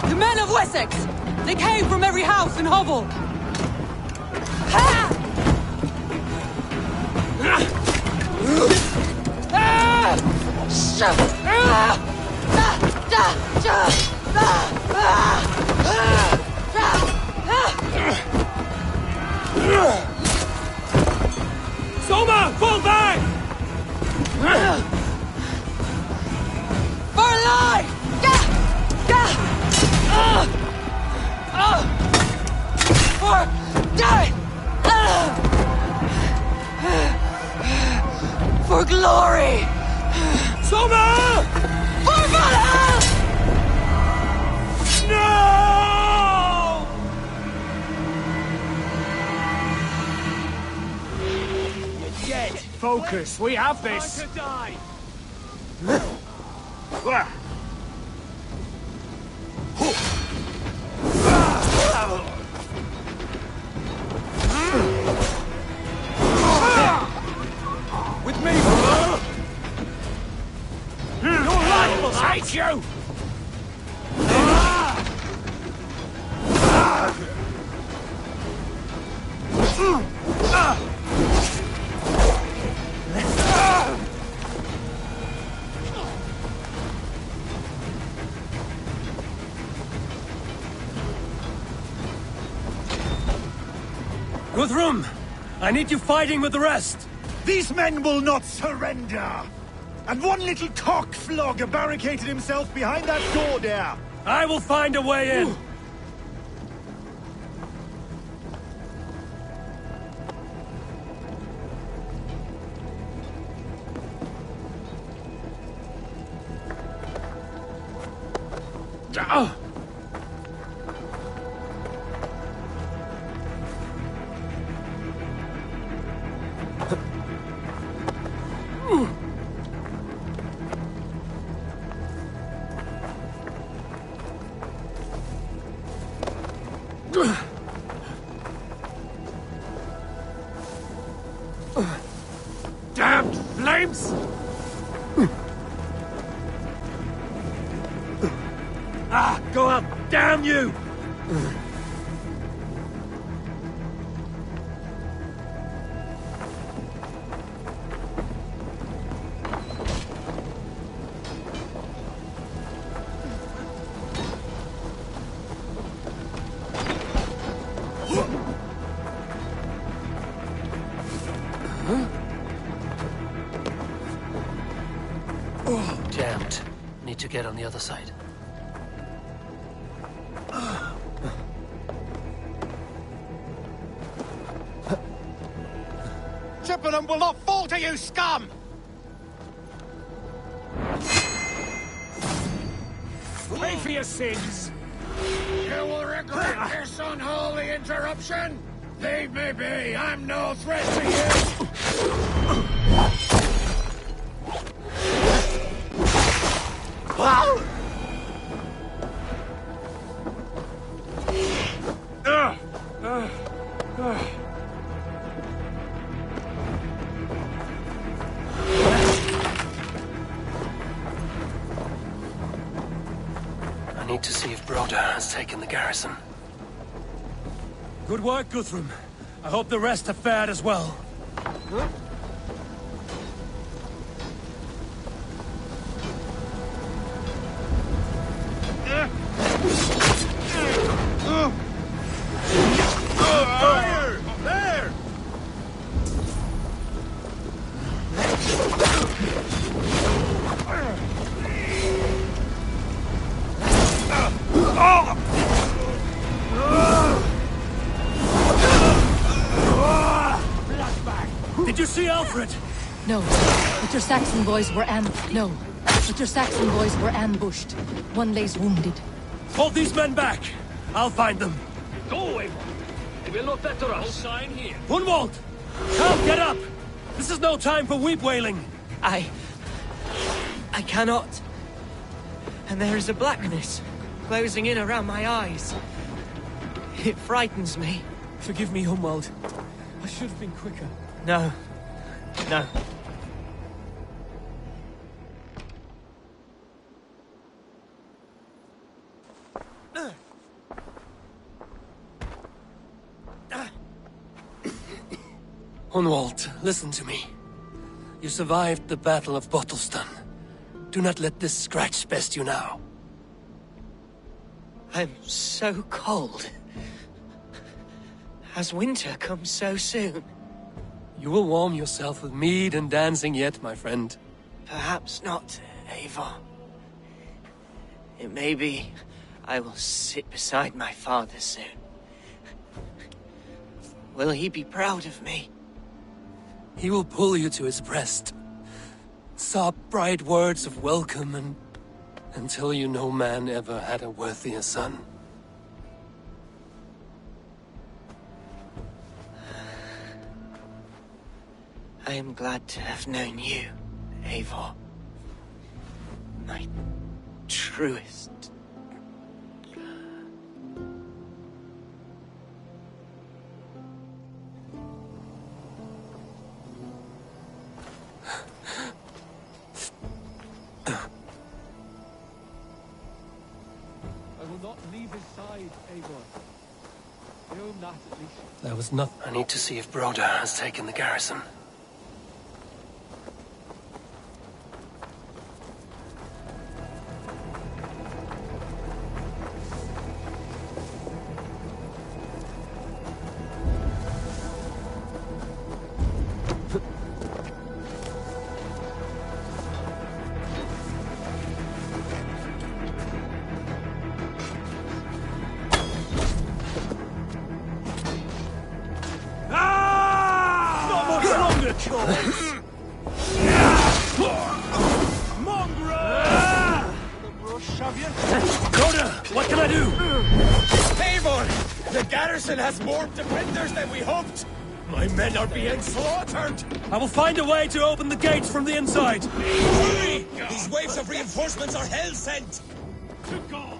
The men of Wessex! They came from every house and hovel! Soma, fall back! For life! For die! For glory! Soma! For Valhalla! No! You're dead. Focus. We have this. Time to die. With me. Your rivals hate you. Guthrum, I need you fighting with the rest. These men will not surrender. And one little cockflogger barricaded himself behind that door there. I will find a way in. Damned flames! Go up! Damn you! Jammed. Need to get on the other side. Chippenham will not fall to you, scum! Pay for your sins! You will regret this unholy interruption! Leave me be! I'm no threat to you! I need to see if Broder has taken the garrison. Good work, Guthrum. I hope the rest have fared as well. There! Did you see Alfred? No, but your Saxon boys were ambushed. One lays wounded. Hold these men back. I'll find them. Go away, they will not better us. No sign here. Gunwald! Come, get up! This is no time for weep wailing. I cannot. And there is a blackness closing in around my eyes. It frightens me. Forgive me, Humwald. I should have been quicker. No. No. Hunwald, listen to me. You survived the Battle of Bottleston. Do not let this scratch best you now. I'm so cold. Has winter come so soon? You will warm yourself with mead and dancing yet, my friend. Perhaps not, Eivor. It may be I will sit beside my father soon. Will he be proud of me? He will pull you to his breast. Sob bright words of welcome and until you no man ever had a worthier son. I am glad to have known you, Eivor. My truest. I will not leave his side, Eivor. Do not at least. There was nothing. I need to see if Broder has taken the garrison. What can I do? Eivor! The garrison has more defenders than we hoped! My men are being slaughtered! I will find a way to open the gates from the inside! Hurry! These waves of reinforcements are hell-sent! To God!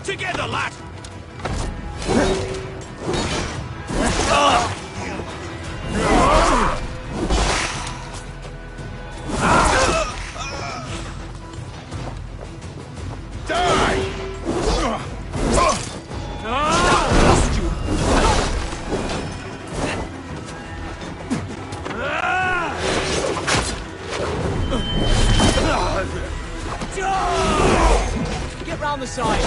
Together, lad! Get round the side.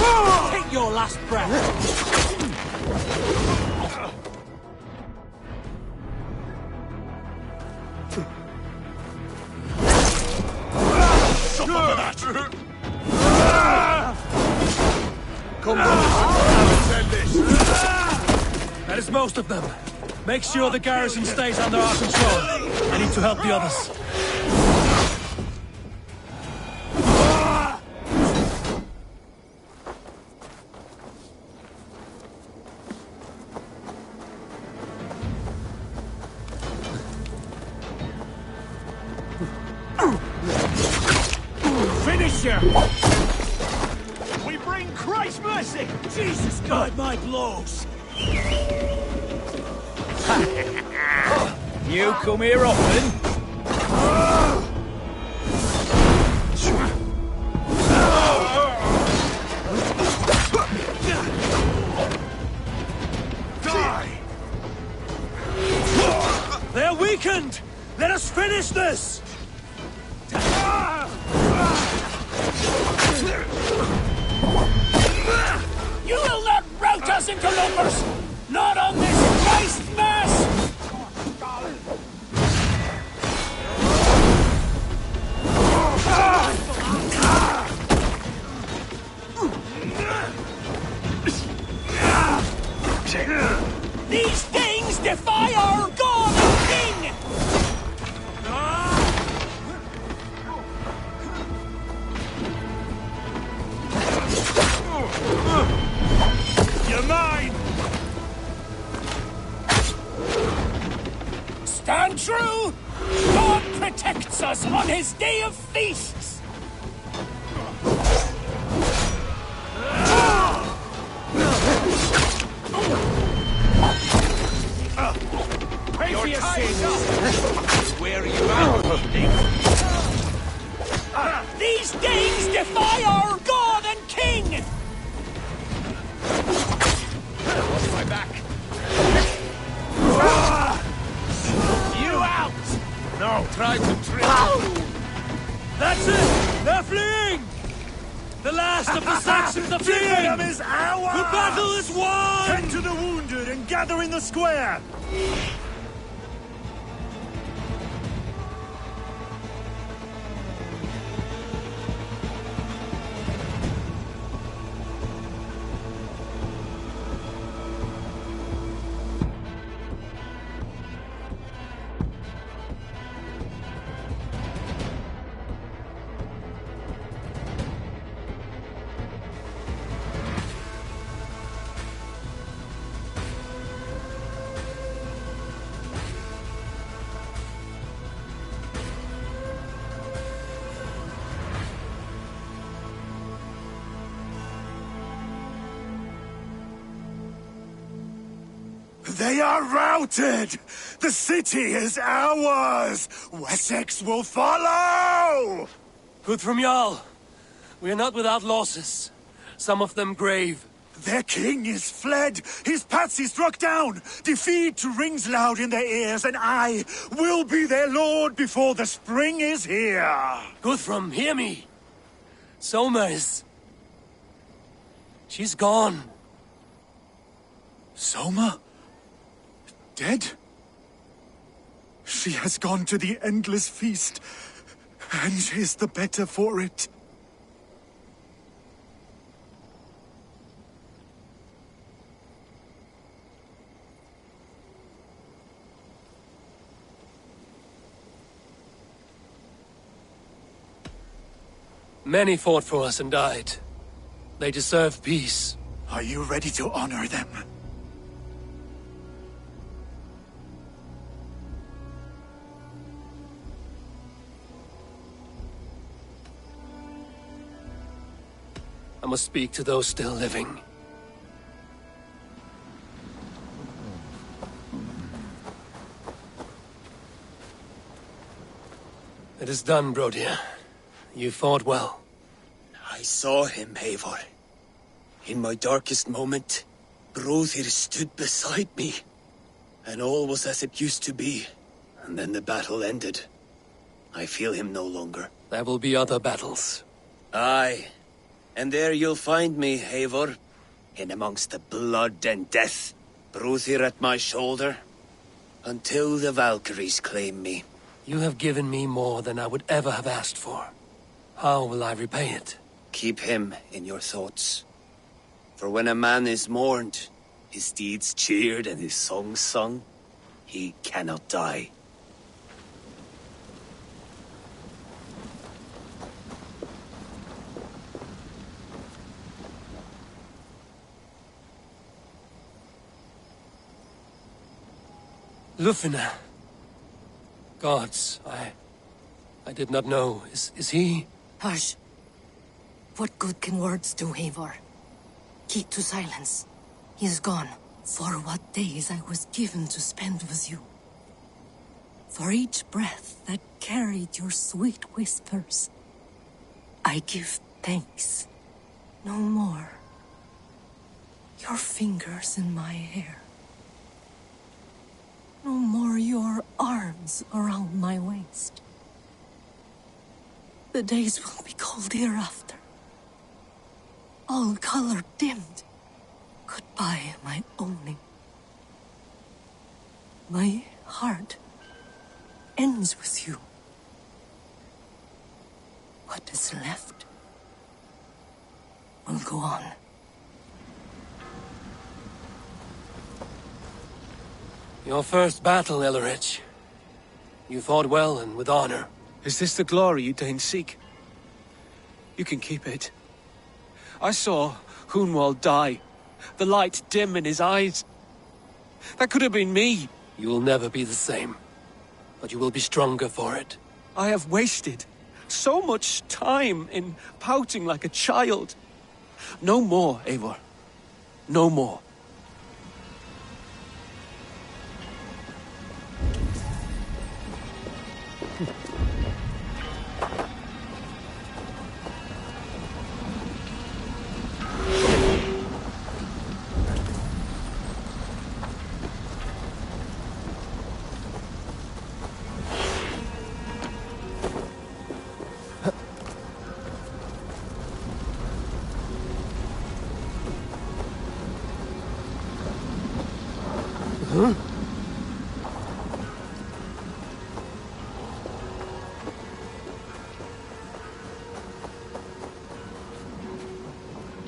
Take your last breath. Come on, That is most of them. Make sure the garrison stays under our control. I need to help the others. Finish him! We bring Christ's mercy! Jesus, guide my blows! You come here often? Die! They're weakened! Let us finish this! You will not rout us into numbers! Not on this Christ Mass! Stand true! God protects us on his day of feasts! Pay for your sins! Where are you at, these Danes defy our God and King! Watch my back. You out! No, try to trick. That's it! They're fleeing! The last of the Saxons are fleeing! Freedom is ours! The battle is won! Tend to the wounded and gather in the square! They are routed! The city is ours! Wessex will follow! Good from Jarl. We are not without losses. Some of them grave. Their king is fled! His patsy struck down! Defeat rings loud in their ears, and I will be their lord before the spring is here! Guthrum, hear me! Soma is... she's gone. Soma? Dead? She has gone to the endless feast, and is the better for it. Many fought for us and died. They deserve peace. Are you ready to honor them? I must speak to those still living. It is done, Brodir. You fought well. I saw him, Eivor. In my darkest moment, Brodir stood beside me. And all was as it used to be. And then the battle ended. I feel him no longer. There will be other battles. Aye. And there you'll find me, Eivor. In amongst the blood and death. Brodir at my shoulder. Until the Valkyries claim me. You have given me more than I would ever have asked for. How will I repay it? Keep him in your thoughts. For when a man is mourned, his deeds cheered and his songs sung, he cannot die. Lufina. Gods, I did not know. Is he? Hush. What good can words do, Eivor? Keep to silence. He is gone. For what days I was given to spend with you. For each breath that carried your sweet whispers. I give thanks. No more. Your fingers in my hair. No more your arms around my waist. The days will be cold hereafter. All color dimmed. Goodbye, my only. My heart ends with you. What is left will go on. Your first battle, Ellerich. You fought well and with honor. Is this the glory you Danes seek? You can keep it. I saw Hunwald die. The light dim in his eyes. That could have been me. You will never be the same. but you will be stronger for it. I have wasted so much time in pouting like a child. No more, Eivor. No more. Huh?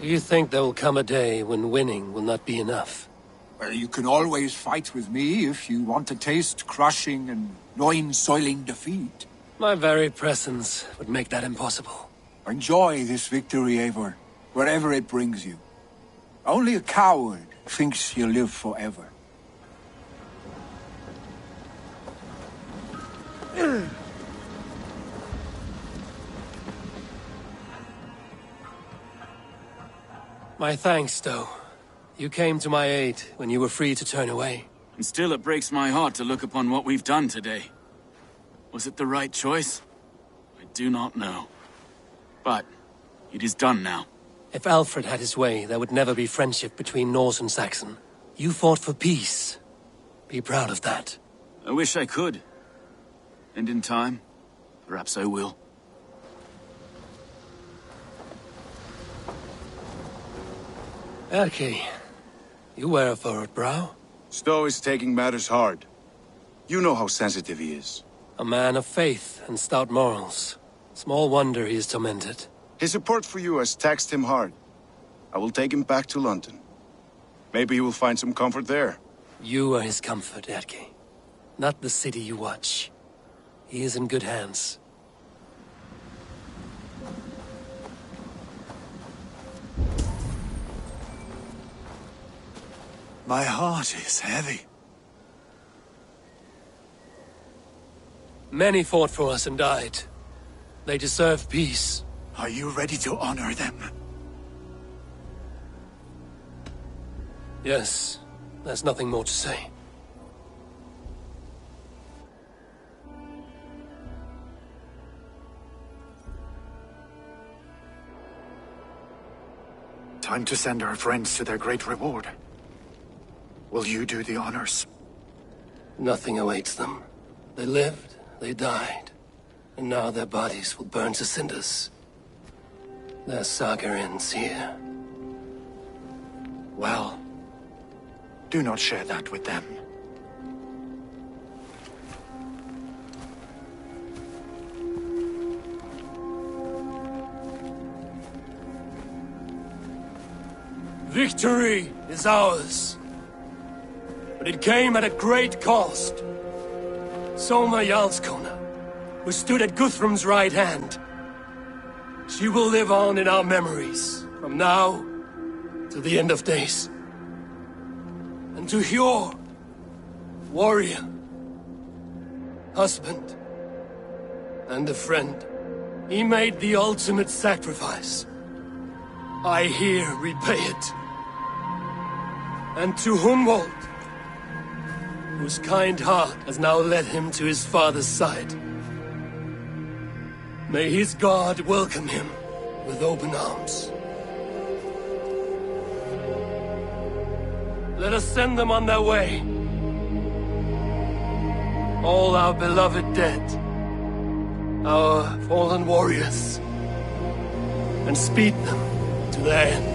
Do you think there will come a day when winning will not be enough? Well, you can always fight with me if you want to taste crushing and loin-soiling defeat. My very presence would make that impossible. Enjoy this victory, Eivor, wherever it brings you. Only a coward thinks he'll live forever. My thanks, Stowe. You came to my aid when you were free to turn away. And still it breaks my heart to look upon what we've done today. Was it the right choice? I do not know. But it is done now. If Alfred had his way, there would never be friendship between Norse and Saxon. You fought for peace. Be proud of that. I wish I could. And in time, perhaps I will. Erki, you wear a furrowed brow. Stowe is taking matters hard. You know how sensitive he is. A man of faith and stout morals. Small wonder he is tormented. His support for you has taxed him hard. I will take him back to London. Maybe he will find some comfort there. You are his comfort, Erki. Not the city you watch. He is in good hands. My heart is heavy. Many fought for us and died. They deserve peace. Are you ready to honor them? Yes. There's nothing more to say. Time to send our friends to their great reward. Will you do the honors? Nothing awaits them. They lived, they died, and now their bodies will burn to cinders. Their saga ends here. Well, do not share that with them. Victory is ours. But it came at a great cost. Soma Jarlskona, who stood at Guthrum's right hand. She will live on in our memories, from now to the end of days. And to Hjor, warrior, husband, and a friend, he made the ultimate sacrifice. I here repay it. And to Hunwald, whose kind heart has now led him to his father's side. May his God welcome him with open arms. Let us send them on their way. All our beloved dead, our fallen warriors, and speed them to their end.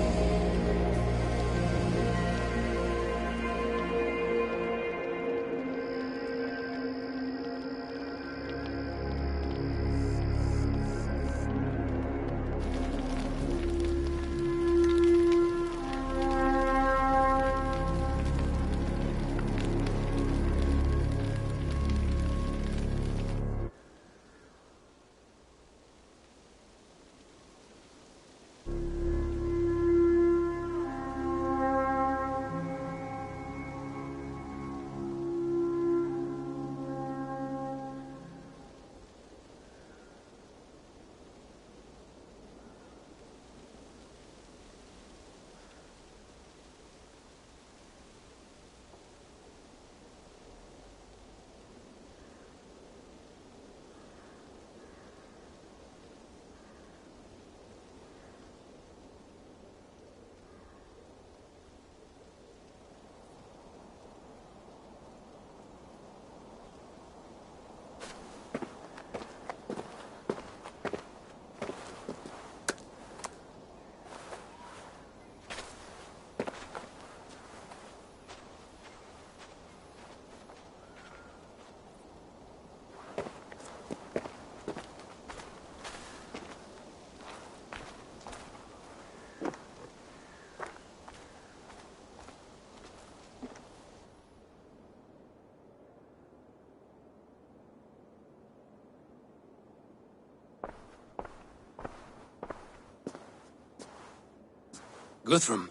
Guthrum.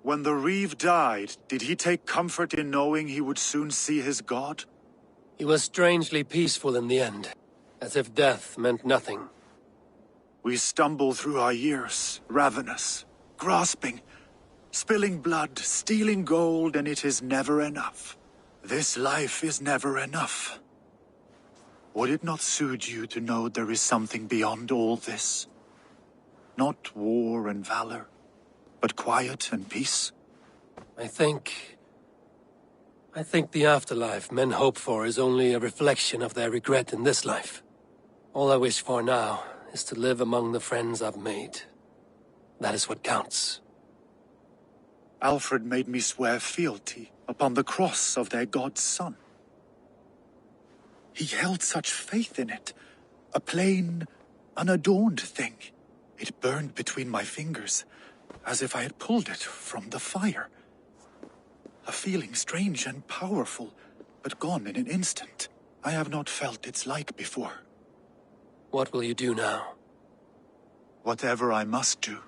When the Reeve died, did he take comfort in knowing he would soon see his god? He was strangely peaceful in the end, as if death meant nothing. We stumble through our years, ravenous, grasping, spilling blood, stealing gold, and it is never enough. This life is never enough. Would it not soothe you to know there is something beyond all this? Not war and valor, but quiet and peace? I think the afterlife men hope for is only a reflection of their regret in this life. All I wish for now is to live among the friends I've made. That is what counts. Alfred made me swear fealty upon the cross of their god's son. He held such faith in it, a plain, unadorned thing. It burned between my fingers, as if I had pulled it from the fire. A feeling strange and powerful, but gone in an instant. I have not felt its like before. What will you do now? Whatever I must do.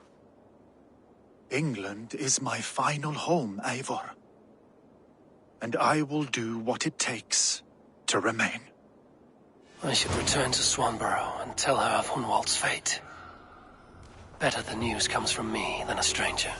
England is my final home, Eivor. And I will do what it takes to remain. I should return to Swanborough and tell her of Hunwald's fate. Better the news comes from me than a stranger.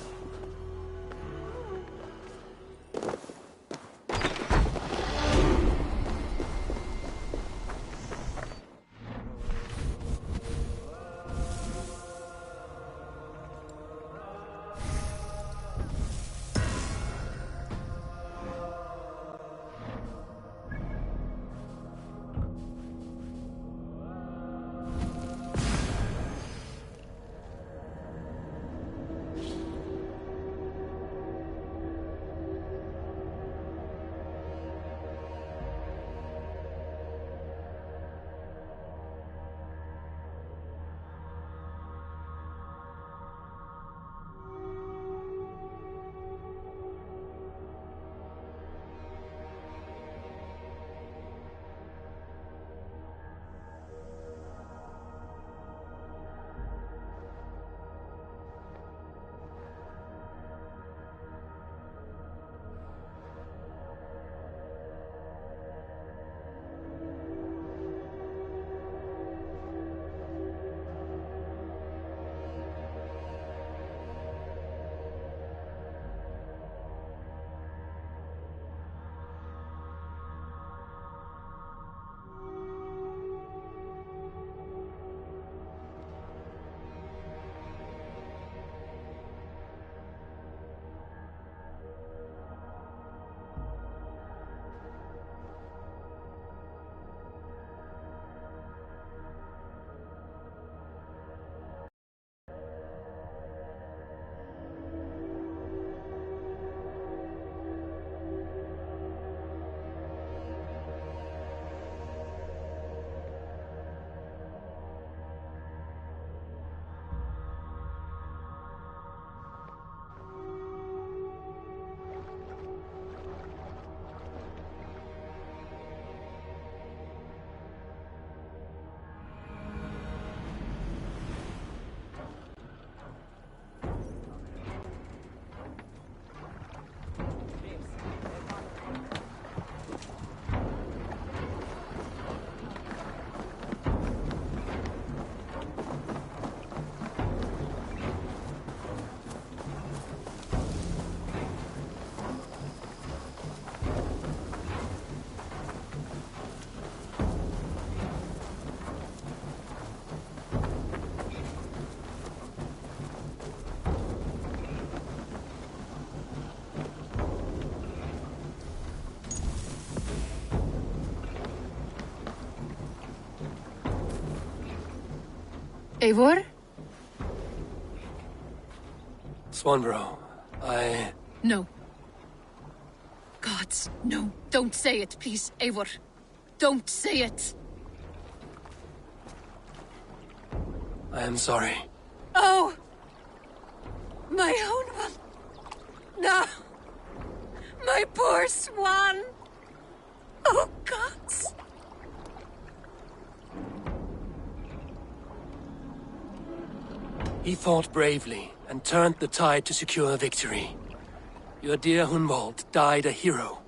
Eivor? Swanborough, No. Gods, no. Don't say it, please, Eivor. Don't say it. I am sorry. Oh! My own one. No! My poor swan! Oh, gods! He fought bravely, and turned the tide to secure victory. Your dear Hunwald died a hero,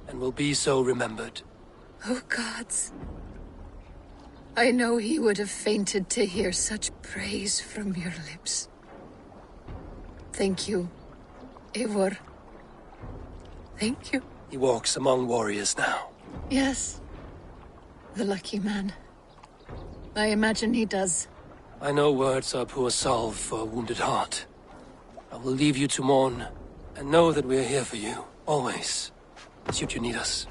and will be so remembered. Oh, gods. I know he would have fainted to hear such praise from your lips. Thank you, Eivor. Thank you. He walks among warriors now. Yes. The lucky man. I imagine he does. I know words are poor salve for a wounded heart. I will leave you to mourn, and know that we are here for you, always, should you need us.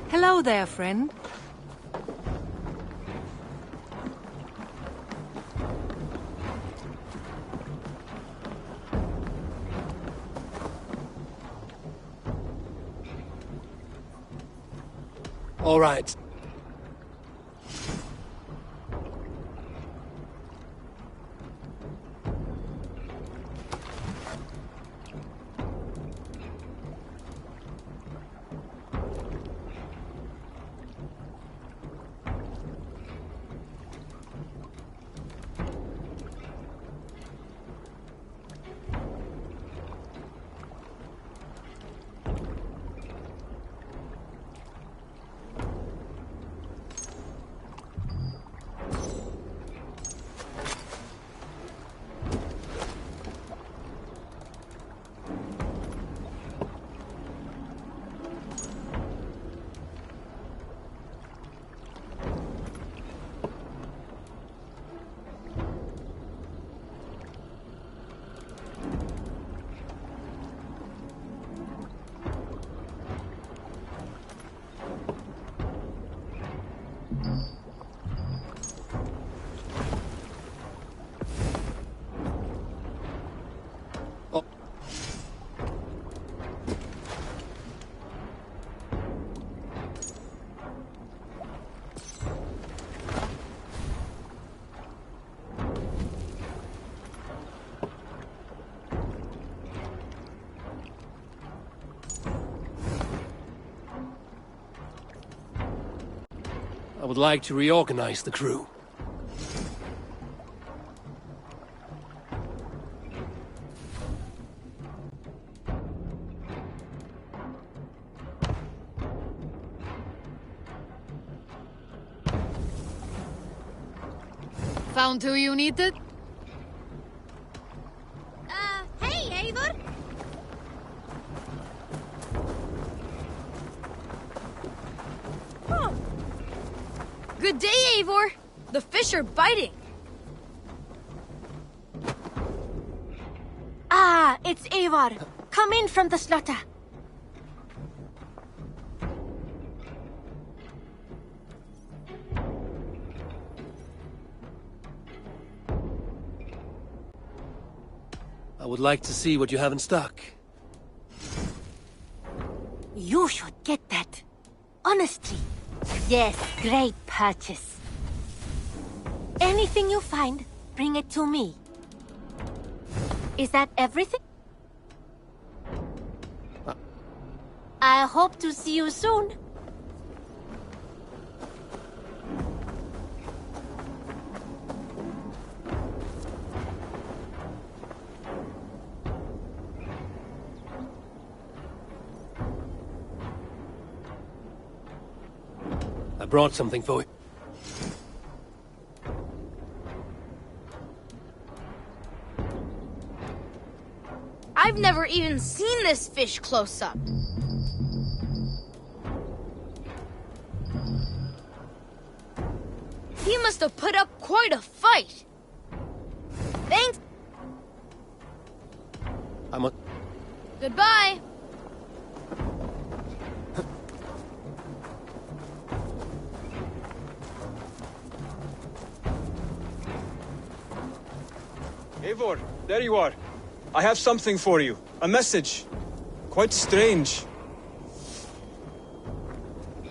Hello there, friend. All right. I would like to reorganize the crew. Found who you needed? Hey, Eivor! Oh. Good day, Eivor. The fish are biting. Ah, it's Eivor. Come in from the slaughter. I would like to see what you have in stock. You should get that. Honestly. Yes, great purchase. Anything you find, bring it to me. Is that everything? I hope to see you soon. I brought something for you. I've never even seen this fish close up. He must have put up quite a fight. Thanks. Goodbye. Eivor, there you are. I have something for you. A message. Quite strange.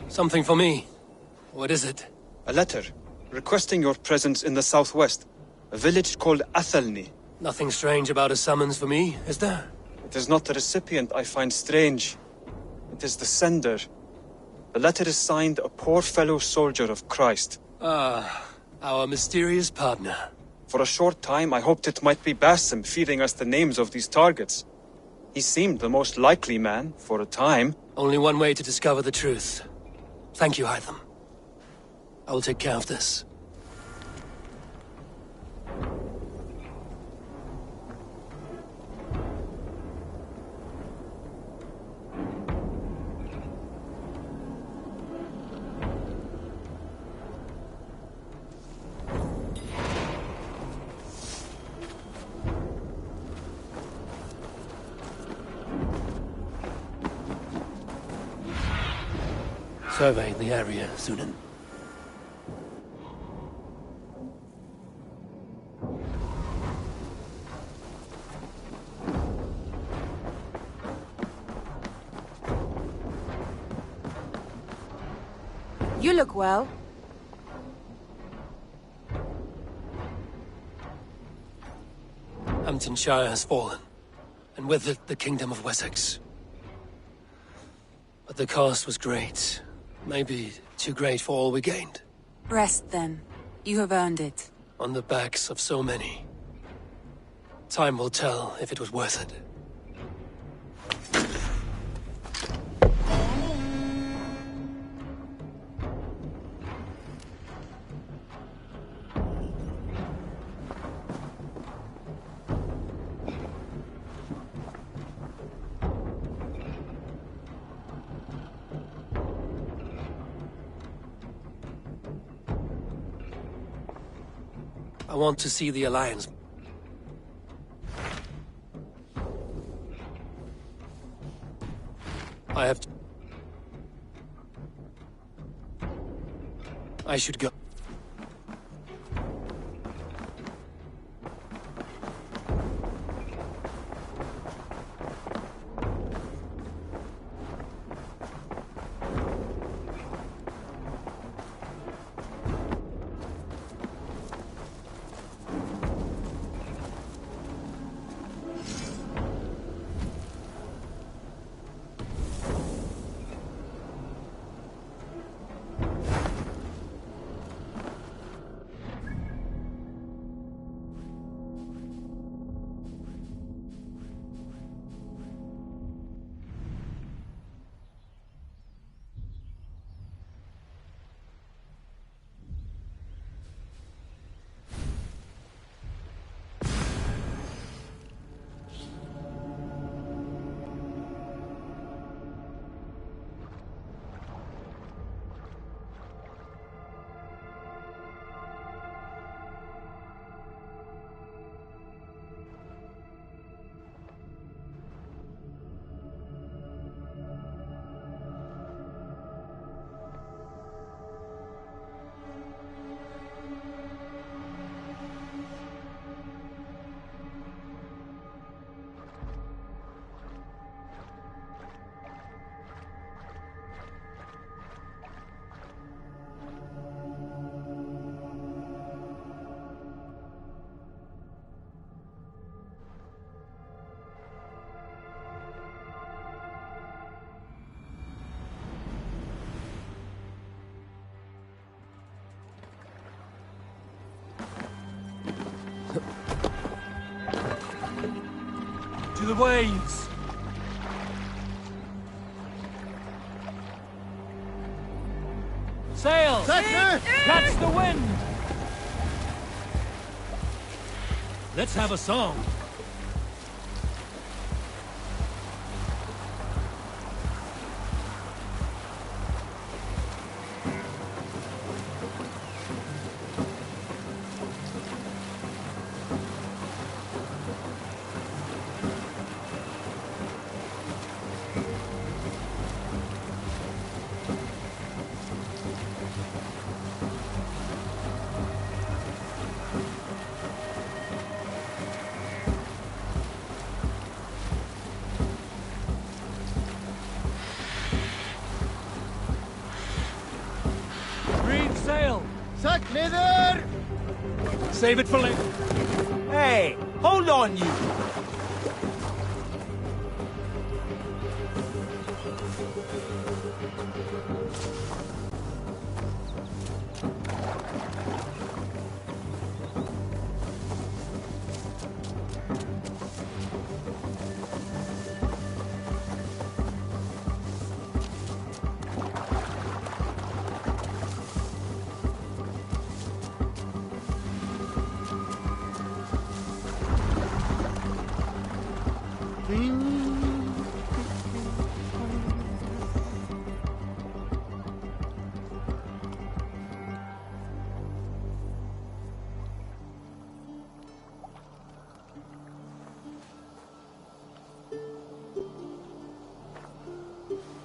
Something for me. What is it? A letter requesting your presence in the southwest. A village called Athelney. Nothing strange about a summons for me, is there? It is not the recipient I find strange. It is the sender. The letter is signed a poor fellow soldier of Christ. Ah, our mysterious partner. For a short time, I hoped it might be Basim feeding us the names of these targets. He seemed the most likely man, for a time. Only one way to discover the truth. Thank you, Hytham. I will take care of this. Survey the area, Sunan. You look well. Hamptonshire has fallen, and with it the Kingdom of Wessex. But the cost was great. Maybe too great for all we gained. Rest then. You have earned it. On the backs of so many. Time will tell if it was worth it. I want to see the Alliance. I should go. To the waves! Sail! Catch the wind! Let's have a song. Sack neither! Save it for later. Hey, hold on, you!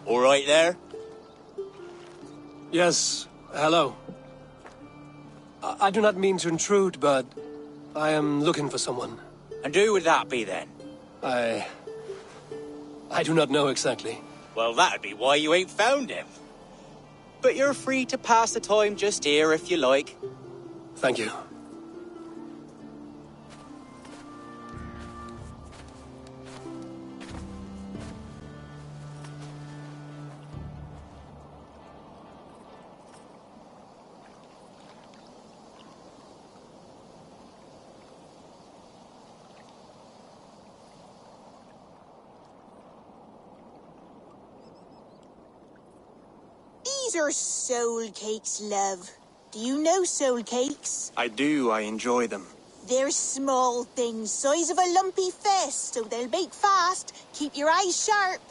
All right there? Yes, hello. I do not mean to intrude, but I am looking for someone. And who would that be, then? I do not know exactly. Well, that'd be why you ain't found him. But you're free to pass the time just here if you like. Thank you. These are soul cakes, love. Do you know soul cakes? I do. I enjoy them. They're small things, size of a lumpy fist, so they'll bake fast. Keep your eyes sharp.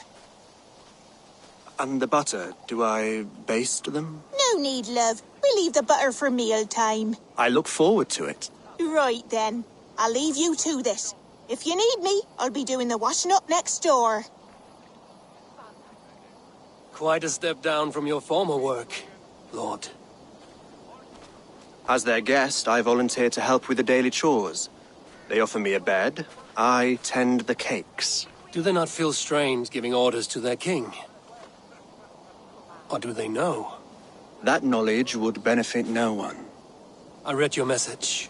And the butter, do I baste them? No need, love. We'll leave the butter for meal time. I look forward to it. Right then. I'll leave you to this. If you need me, I'll be doing the washing up next door. Quite a step down from your former work, Lord. As their guest, I volunteer to help with the daily chores. They offer me a bed. I tend the cakes. Do they not feel strange giving orders to their king? Or do they know? That knowledge would benefit no one. I read your message.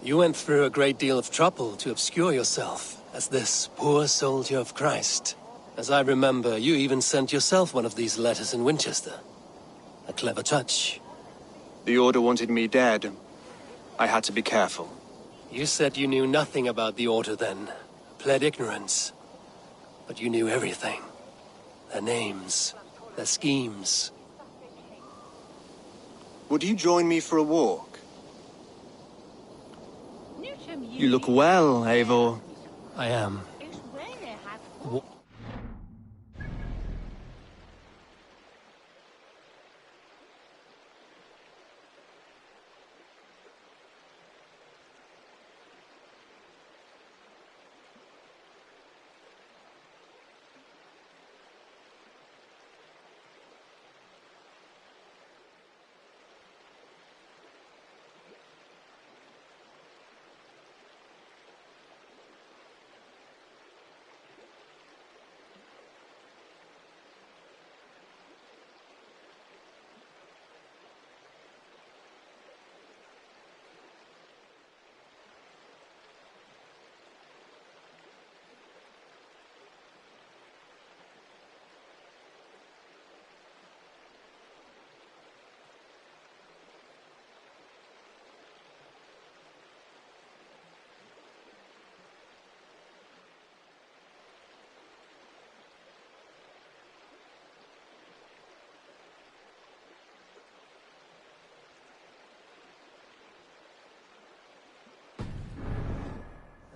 You went through a great deal of trouble to obscure yourself as this poor soldier of Christ. As I remember, you even sent yourself one of these letters in Winchester. A clever touch. The Order wanted me dead. I had to be careful. You said you knew nothing about the Order then. Pled ignorance. But you knew everything. Their names. Their schemes. Would you join me for a walk? You look well, Eivor. I am.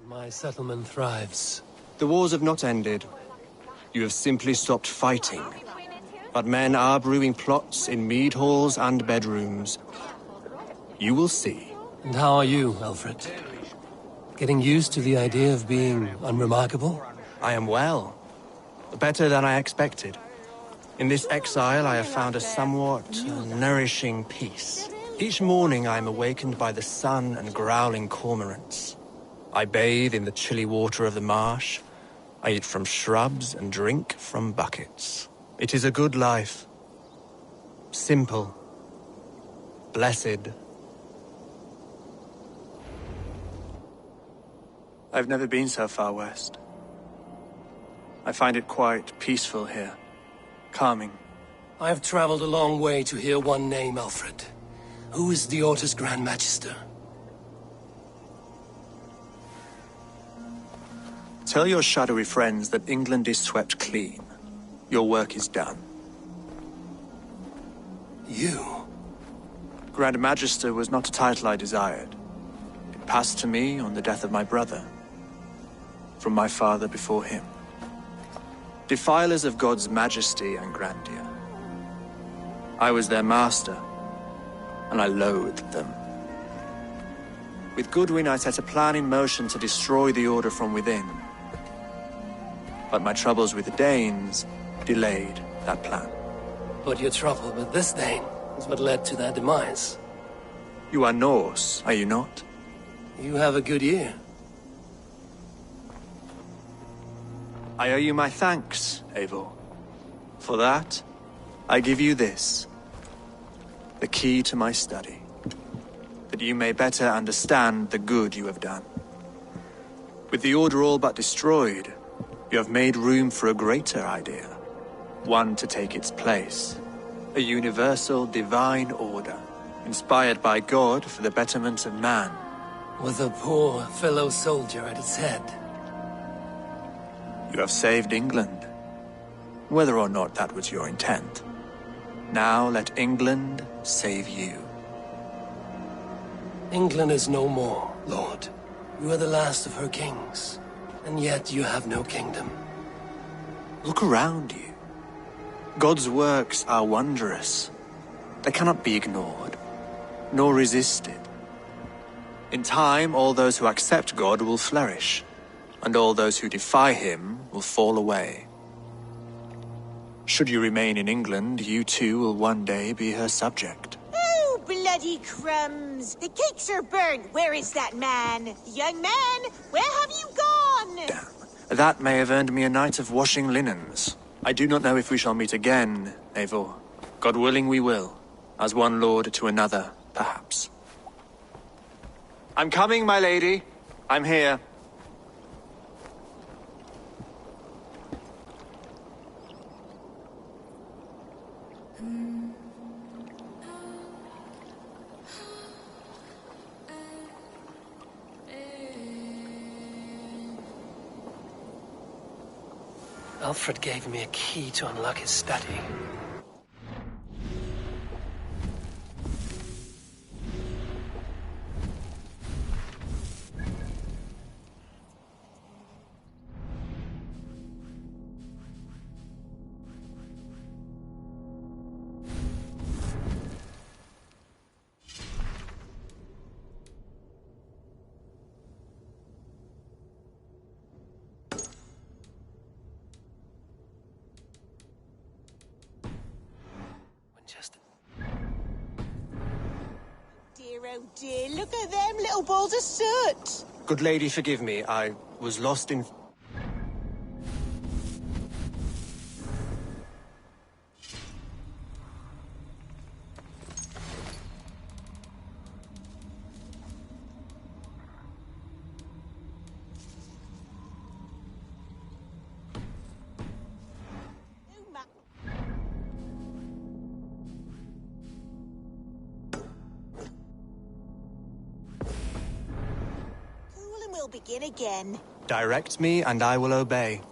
My settlement thrives. The wars have not ended. You have simply stopped fighting. But men are brewing plots in mead halls and bedrooms. You will see. And how are you, Alfred? Getting used to the idea of being unremarkable? I am well. Better than I expected. In this exile, I have found a somewhat nourishing peace. Each morning I am awakened by the sun and growling cormorants. I bathe in the chilly water of the marsh. I eat from shrubs and drink from buckets. It is a good life. Simple. Blessed. I've never been so far west. I find it quite peaceful here. Calming. I have traveled a long way to hear one name, Alfred. Who is the Orta's Grand Magister? Tell your shadowy friends that England is swept clean. Your work is done. You? Grand Magister was not a title I desired. It passed to me on the death of my brother. From my father before him. Defilers of God's majesty and grandeur. I was their master, and I loathed them. With Goodwin, I set a plan in motion to destroy the Order from within. But my troubles with the Danes delayed that plan. But your trouble with this Dane is what led to their demise. You are Norse, are you not? You have a good ear. I owe you my thanks, Eivor. For that, I give you this. The key to my study. That you may better understand the good you have done. With the Order all but destroyed, you have made room for a greater idea. One to take its place. A universal divine order, inspired by God for the betterment of man. With a poor fellow soldier at its head. You have saved England, whether or not that was your intent. Now let England save you. England is no more, Lord. You are the last of her kings, and yet you have no kingdom. Look around you. God's works are wondrous. They cannot be ignored, nor resisted. In time, all those who accept God will flourish, and all those who defy him will fall away. Should you remain in England, you too will one day be her subject. Oh, bloody crumbs! The cakes are burned. Where is that man? Young man, where have you gone? Damn. That may have earned me a night of washing linens. I do not know if we shall meet again, Eivor. God willing we will. As one lord to another, perhaps. I'm coming, my lady. I'm here. Alfred gave me a key to unlock his study. Dear, oh dear, look at them little balls of soot. Good lady, forgive me. I was lost in... We'll begin again. Direct me, and I will obey.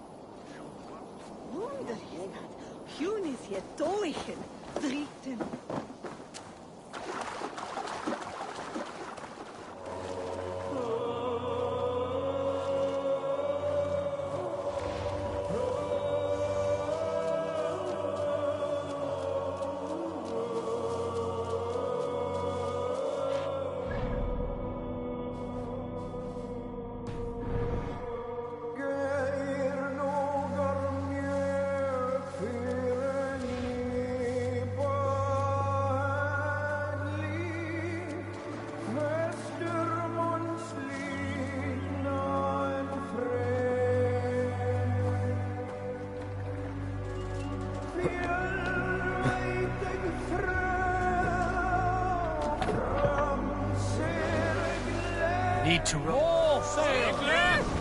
Need to roll. All sail!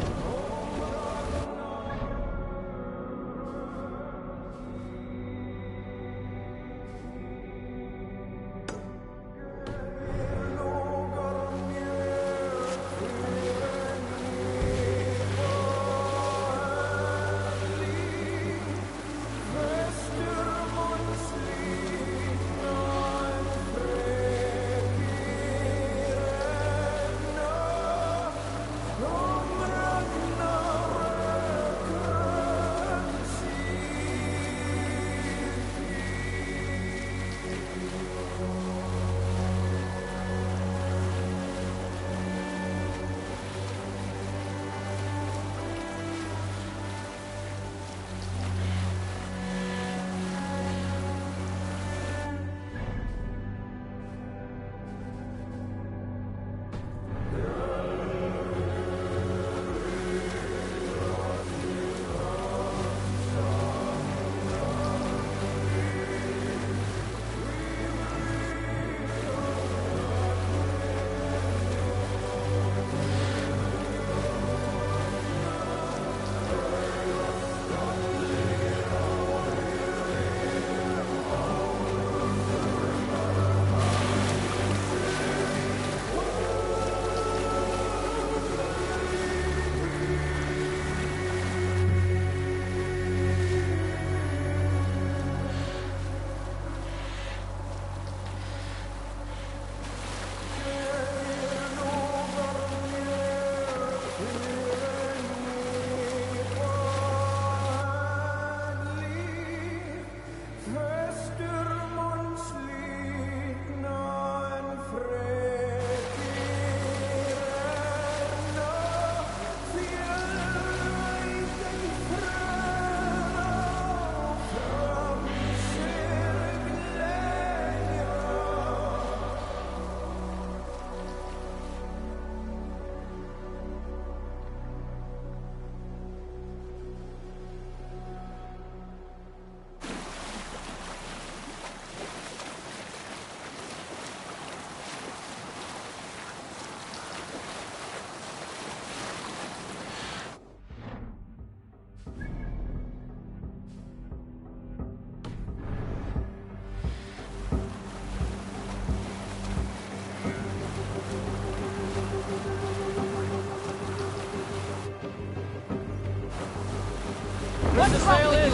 Let the sail in!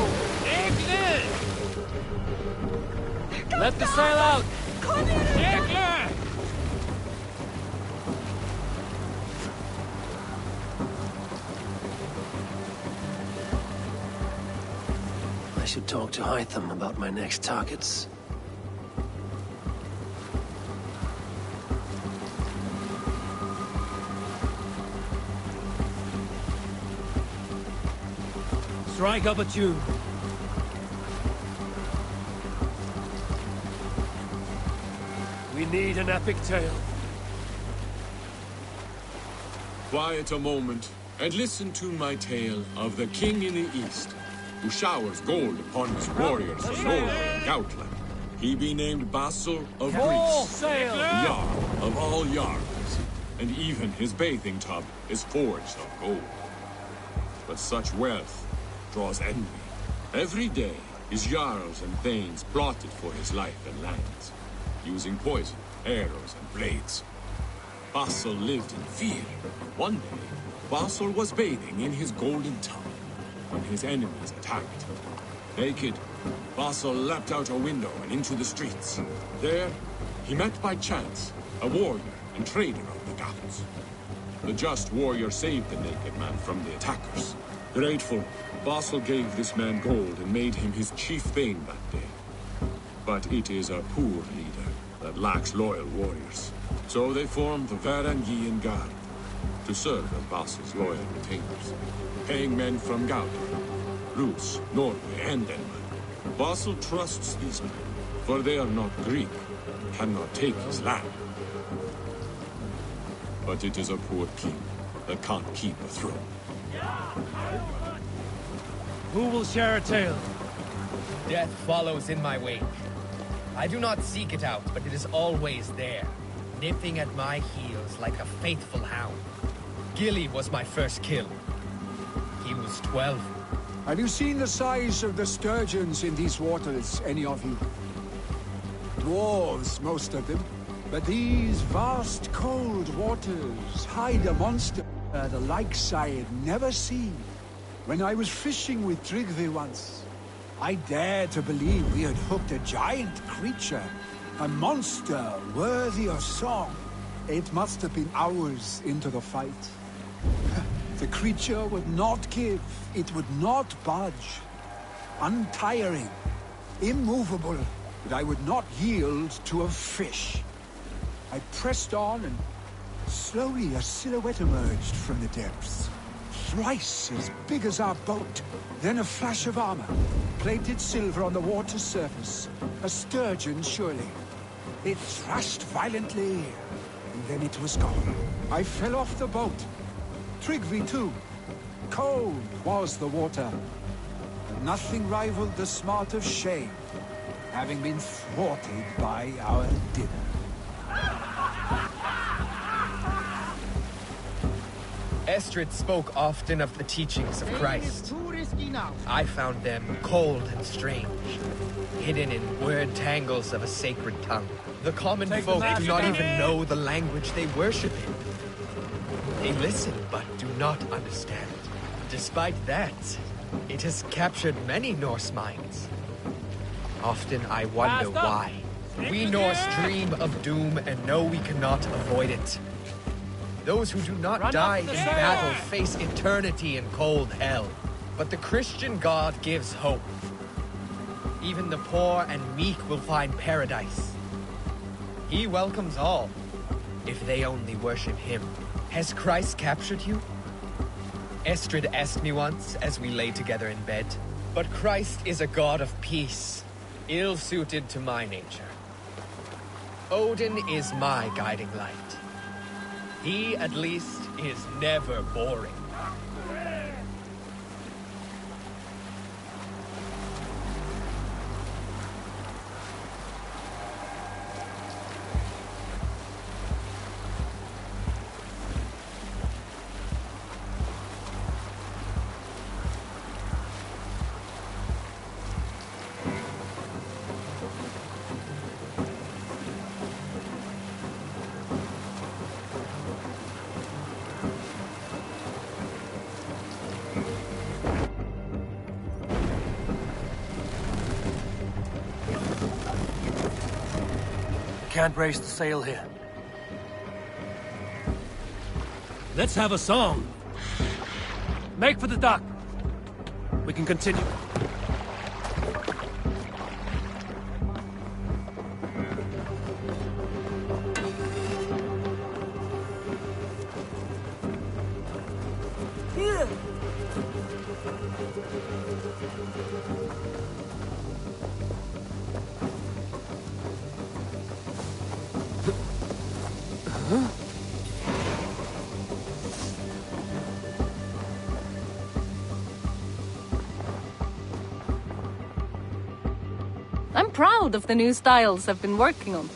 Let the sail out! I should talk to Hytham about my next targets. Strike up a tune. We need an epic tale. Quiet a moment, and listen to my tale of the king in the east, who showers gold upon his warriors of Norway and Gautland. He be named Basil of Greece, Jarl of all Jarls, and even his bathing tub is forged of gold. But such wealth draws envy. Every day, his Jarls and Thanes plotted for his life and lands, using poison, arrows, and blades. Basil lived in fear. One day, Basil was bathing in his golden tub when his enemies attacked. Naked, Basil leapt out a window and into the streets. There, he met by chance a warrior and trader of the Gauts. The just warrior saved the naked man from the attackers. Grateful, Basil gave this man gold and made him his chief thane that day. But it is a poor leader that lacks loyal warriors. So they formed the Varangian Guard to serve as Basil's loyal retainers, paying men from Gautland, Rus, Norway, and Denmark. Basil trusts these men, for they are not Greek, and cannot take his land. But it is a poor king that can't keep a throne. Who will share a tale? Death follows in my wake. I do not seek it out, but it is always there, nipping at my heels like a faithful hound. Gilly was my first kill. He was 12. Have you seen the size of the sturgeons in these waters, any of you? Dwarves, most of them. But these vast cold waters hide a monster the likes I had never seen. When I was fishing with Tryggvi once, I dared to believe we had hooked a giant creature, a monster worthy of song. It must have been hours into the fight. The creature would not give, it would not budge. Untiring, immovable, but I would not yield to a fish. I pressed on and slowly a silhouette emerged from the depths. Thrice as big as our boat. Then a flash of armor, plated silver on the water's surface. A sturgeon, surely. It thrashed violently, and then it was gone. I fell off the boat. Tryggvi too. Cold was the water, but nothing rivaled the smart of shame, having been thwarted by our dinner. Estrid spoke often of the teachings of Christ. I found them cold and strange, hidden in word tangles of a sacred tongue. The common folk do not even know the language they worship in. They listen but do not understand. Despite that, it has captured many Norse minds. Often I wonder why. We Norse dream of doom and know we cannot avoid it. Those who do not die in battle face eternity in cold hell. But the Christian God gives hope. Even the poor and meek will find paradise. He welcomes all, if they only worship him. Has Christ captured you? Estrid asked me once as we lay together in bed. But Christ is a God of peace, ill-suited to my nature. Odin is my guiding light. He, at least, is never boring. can't brace the sail here. Let's have a song. Make for the dock. We can continue. I'm proud of the new styles I've been working on.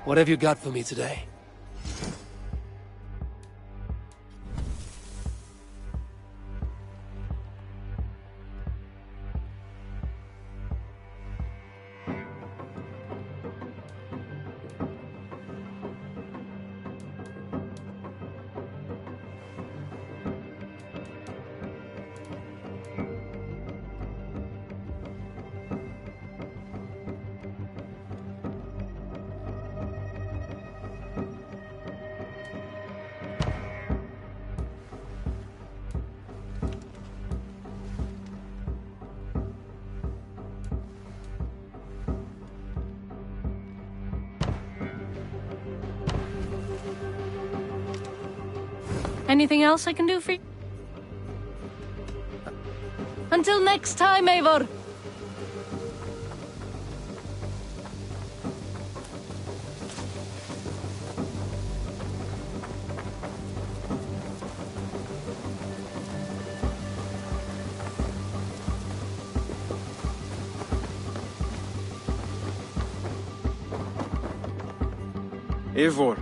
What have you got for me today? Anything else I can do for you? Until next time, Eivor! Eivor,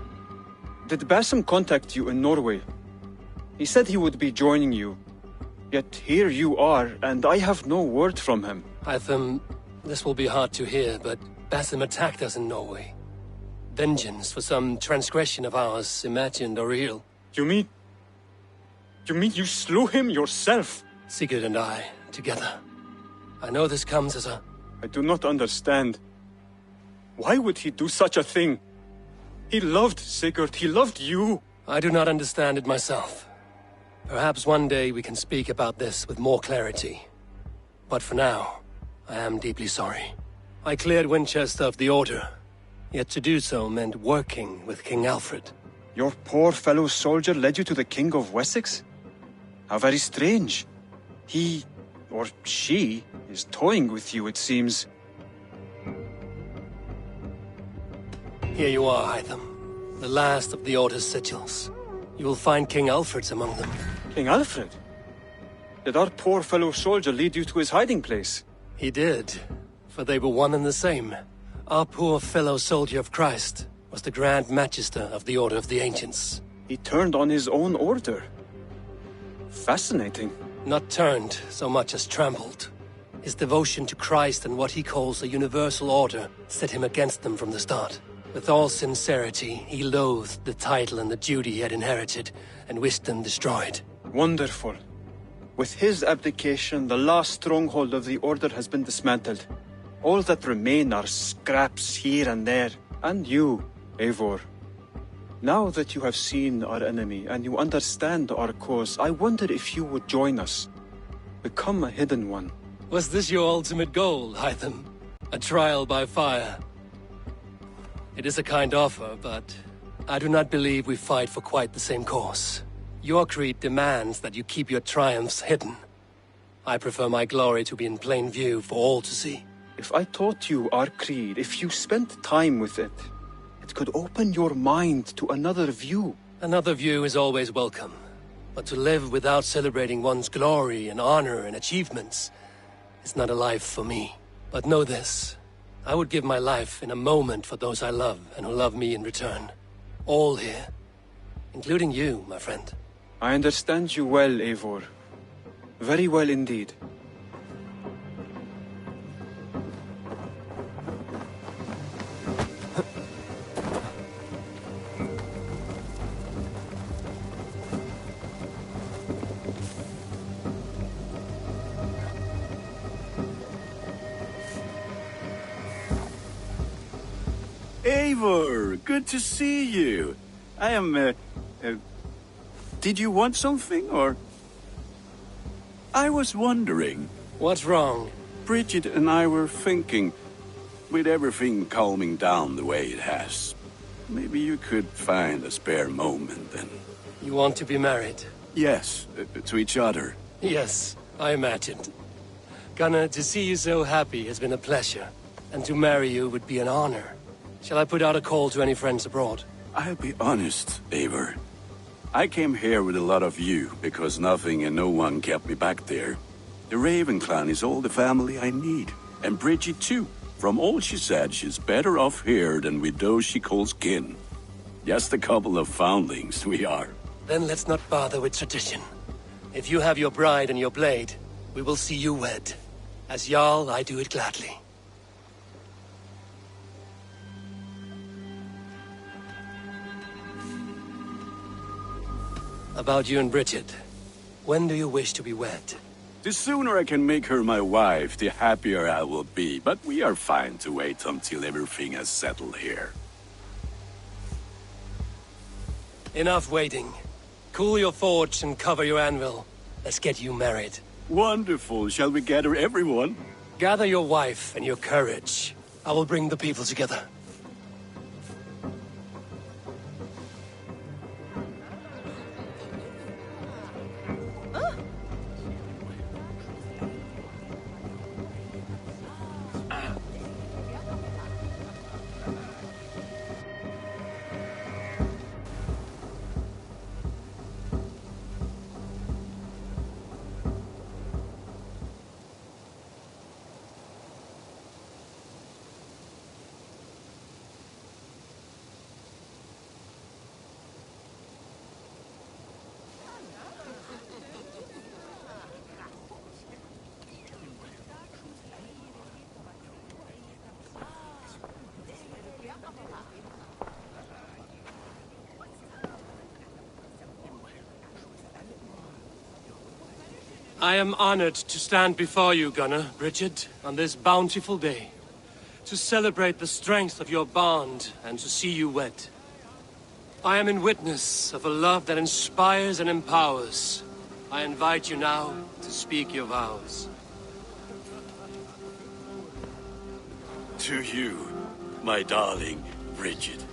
did Basim contact you in Norway? He said he would be joining you. Yet here you are, and I have no word from him. Hytham, this will be hard to hear, but Basim attacked us in Norway. Vengeance for some transgression of ours, imagined or real. You mean you slew him yourself? Sigurd and I, together. I know this comes as a... I do not understand. Why would he do such a thing? He loved Sigurd, he loved you. I do not understand it myself. Perhaps one day we can speak about this with more clarity. But for now, I am deeply sorry. I cleared Winchester of the Order, yet to do so meant working with King Alfred. Your poor fellow soldier led you to the King of Wessex? How very strange. He, or she, is toying with you, it seems. Here you are, Hytham. The last of the Order's sigils. You will find King Alfred's among them. King Alfred? Did our poor fellow soldier lead you to his hiding place? He did, for they were one and the same. Our poor fellow soldier of Christ was the Grand Magister of the Order of the Ancients. He turned on his own order. Fascinating. Not turned so much as trampled. His devotion to Christ and what he calls a universal order set him against them from the start. With all sincerity, he loathed the title and the duty he had inherited, and wished them destroyed. Wonderful. With his abdication, the last stronghold of the Order has been dismantled. All that remain are scraps here and there. And you, Eivor. Now that you have seen our enemy, and you understand our cause, I wonder if you would join us. Become a hidden one. Was this your ultimate goal, Hytham? A trial by fire? It is a kind offer, but I do not believe we fight for quite the same cause. Your creed demands that you keep your triumphs hidden. I prefer my glory to be in plain view for all to see. If I taught you our creed, if you spent time with it, it could open your mind to another view. Another view is always welcome. But to live without celebrating one's glory and honor and achievements is not a life for me. But know this. I would give my life in a moment for those I love and who love me in return. All here. Including you, my friend. I understand you well, Eivor. Very well indeed. Eivor, good to see you. I am, did you want something, or? I was wondering. What's wrong? Bridget and I were thinking, with everything calming down the way it has, maybe you could find a spare moment and... You want to be married? Yes, to each other. Yes, I imagined. Gunnar, to see you so happy has been a pleasure. And to marry you would be an honor. Shall I put out a call to any friends abroad? I'll be honest, Eivor. I came here with a lot of you, because nothing and no one kept me back there. The Raven clan is all the family I need. And Bridget too. From all she said, she's better off here than with those she calls kin. Just a couple of foundlings we are. Then let's not bother with tradition. If you have your bride and your blade, we will see you wed. As Jarl, I do it gladly. About you and Bridget. When do you wish to be wed? The sooner I can make her my wife, the happier I will be. But we are fine to wait until everything has settled here. Enough waiting. Cool your forge and cover your anvil. Let's get you married. Wonderful. Shall we gather everyone? Gather your wife and your courage. I will bring the people together. I am honored to stand before you, Gunnar, Bridget, on this bountiful day. To celebrate the strength of your bond and to see you wed. I am in witness of a love that inspires and empowers. I invite you now to speak your vows. To you, my darling Bridget,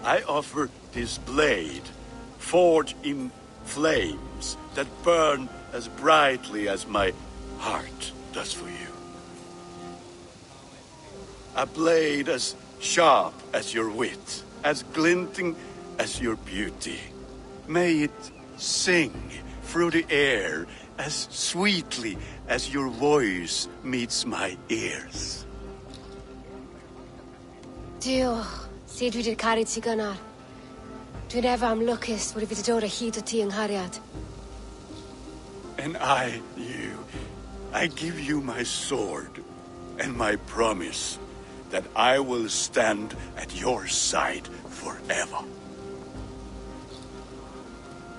I offer this blade, forged in flames that burn as brightly as my heart does for you. A blade as sharp as your wit, as glinting as your beauty. May it sing through the air as sweetly as your voice meets my ears. Dio, sid vi det karit si Gunnar. Dwi'n efo am lwcus bod fi 'di dod o hyd o ti yng nghariad. And I, you, I give you my sword and my promise that I will stand at your side forever.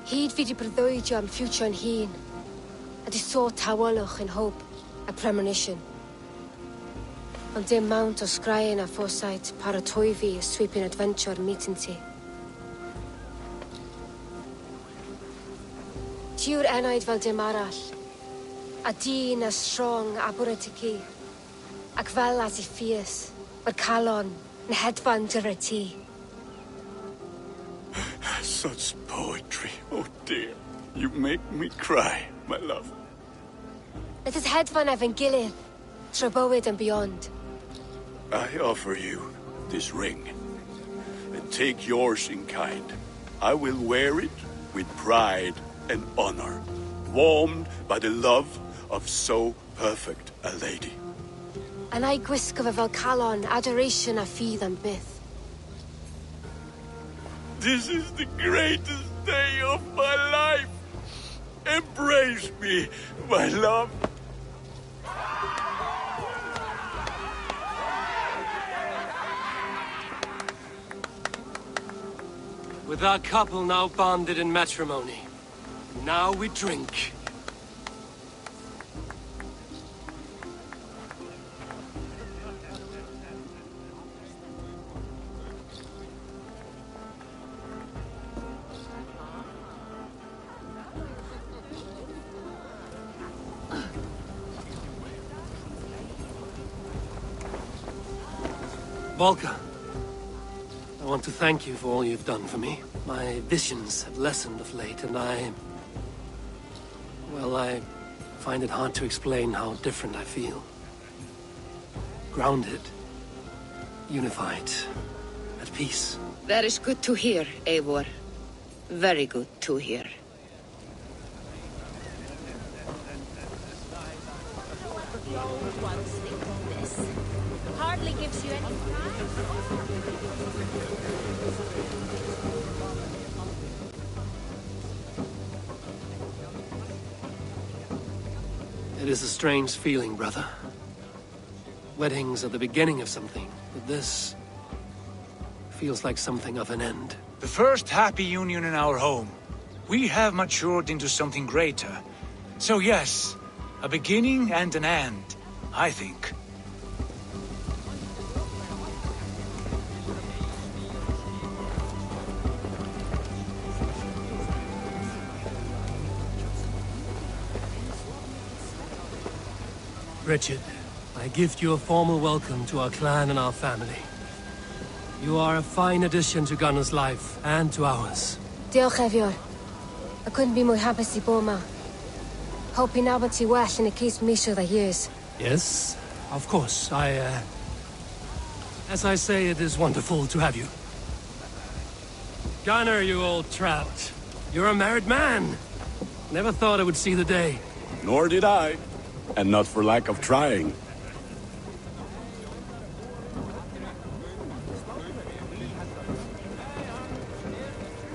Hyd fi 'di breuddwydio am ffiwtio'n hun, a di so tawolwch in hope a premonition. Ond dim mount o sgraen a foresight paratoi fi a sweeping adventure meeting ti. Tiw'r enaid fel dim arall, a dyn as strong a bwyd y ci, ac fel as I ffies, mae'r calon yn hedfan dyr y ti. Such poetry, oh dear. You make me cry, my love. Let us hedfan efo'n gilydd, tro bywyd and beyond. I offer you this ring, and take yours in kind. I will wear it with pride and honor, warmed by the love of so perfect a lady. And I gwisg of a Valcalon adoration a fi than byth. This is the greatest day of my life. Embrace me, my love. With our couple now bonded in matrimony, now we drink. Volka, I want to thank you for all you've done for me. My visions have lessened of late, and I find it hard to explain how different I feel. Grounded, unified, at peace. That is good to hear, Eivor. Very good to hear. Hardly gives you any It is a strange feeling, brother. Weddings are the beginning of something, but this feels like something of an end. The first happy union in our home. We have matured into something greater. So yes, a beginning and an end, I think. Richard, I gift you a formal welcome to our clan and our family. You are a fine addition to Gunnar's life, and to ours. Diolch, Eivor. I couldn't be more happy to bo ma. Hope you well in a case misho the years. Yes, of course. As I say, it is wonderful to have you. Gunnar, you old trout. You're a married man. Never thought I would see the day. Nor did I. And not for lack of trying.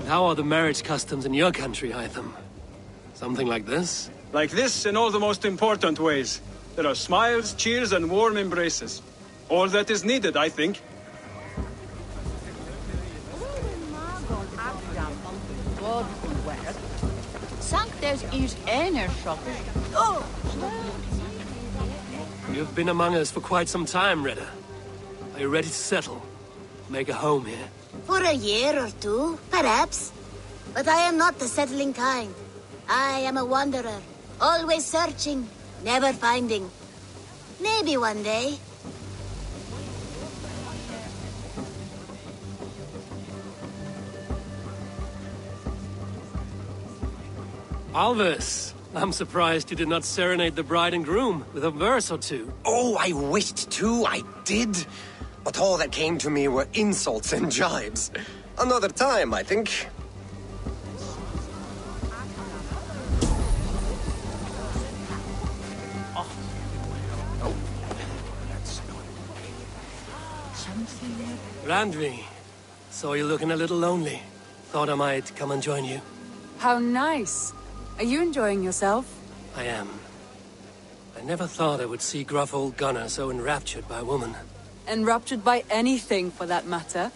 How are the marriage customs in your country, Hytham? Something like this? Like this in all the most important ways. There are smiles, cheers, and warm embraces. All that is needed, I think. You've been among us for quite some time, Reda. Are you ready to settle? Make a home here? For a year or two, perhaps. But I am not the settling kind. I am a wanderer, always searching, never finding. Maybe one day. Alvis, I'm surprised you did not serenade the bride and groom with a verse or two. Oh, I wished to, I did. But all that came to me were insults and jibes. Another time, I think. Randvi, saw you looking a little lonely. Thought I might come and join you. How nice. Are you enjoying yourself? I am. I never thought I would see gruff old Gunnar so enraptured by a woman. Enraptured by anything, for that matter.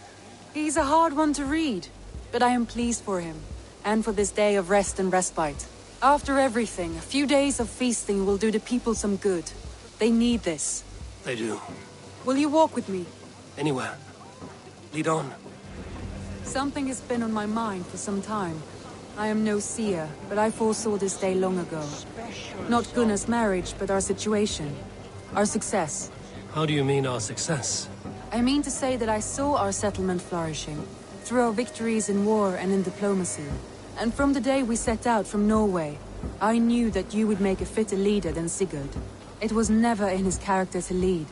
He's a hard one to read, but I am pleased for him, and for this day of rest and respite. After everything, a few days of feasting will do the people some good. They need this. They do. Will you walk with me? Anywhere. Lead on. Something has been on my mind for some time. I am no seer, but I foresaw this day long ago. Not Gunnar's marriage, but our situation. Our success. How do you mean our success? I mean to say that I saw our settlement flourishing, through our victories in war and in diplomacy. And from the day we set out from Norway, I knew that you would make a fitter leader than Sigurd. It was never in his character to lead.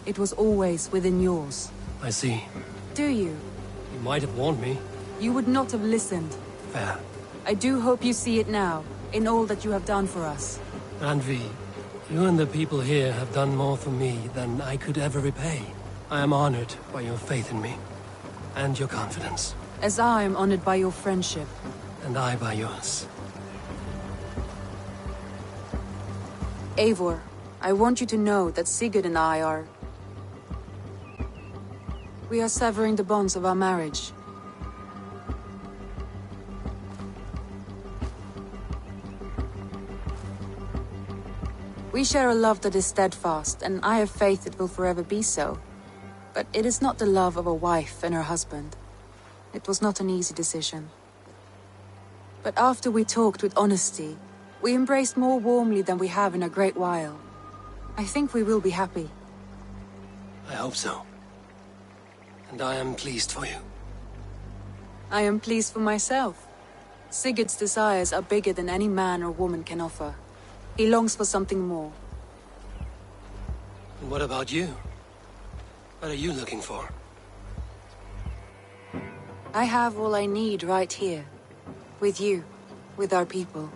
It was always within yours. I see. Do you? You might have warned me. You would not have listened. Fair. I do hope you see it now, in all that you have done for us. Randvi, You and the people here have done more for me than I could ever repay. I am honored by your faith in me, and your confidence. As I am honored by your friendship. And I by yours. Eivor, I want you to know that Sigurd and I are... We are severing the bonds of our marriage. We share a love that is steadfast, and I have faith it will forever be so. But it is not the love of a wife and her husband. It was not an easy decision. But after we talked with honesty, we embraced more warmly than we have in a great while. I think we will be happy. I hope so. And I am pleased for you. I am pleased for myself. Sigurd's desires are bigger than any man or woman can offer. He longs for something more. And what about you? What are you looking for? I have all I need right here. With you. With our people.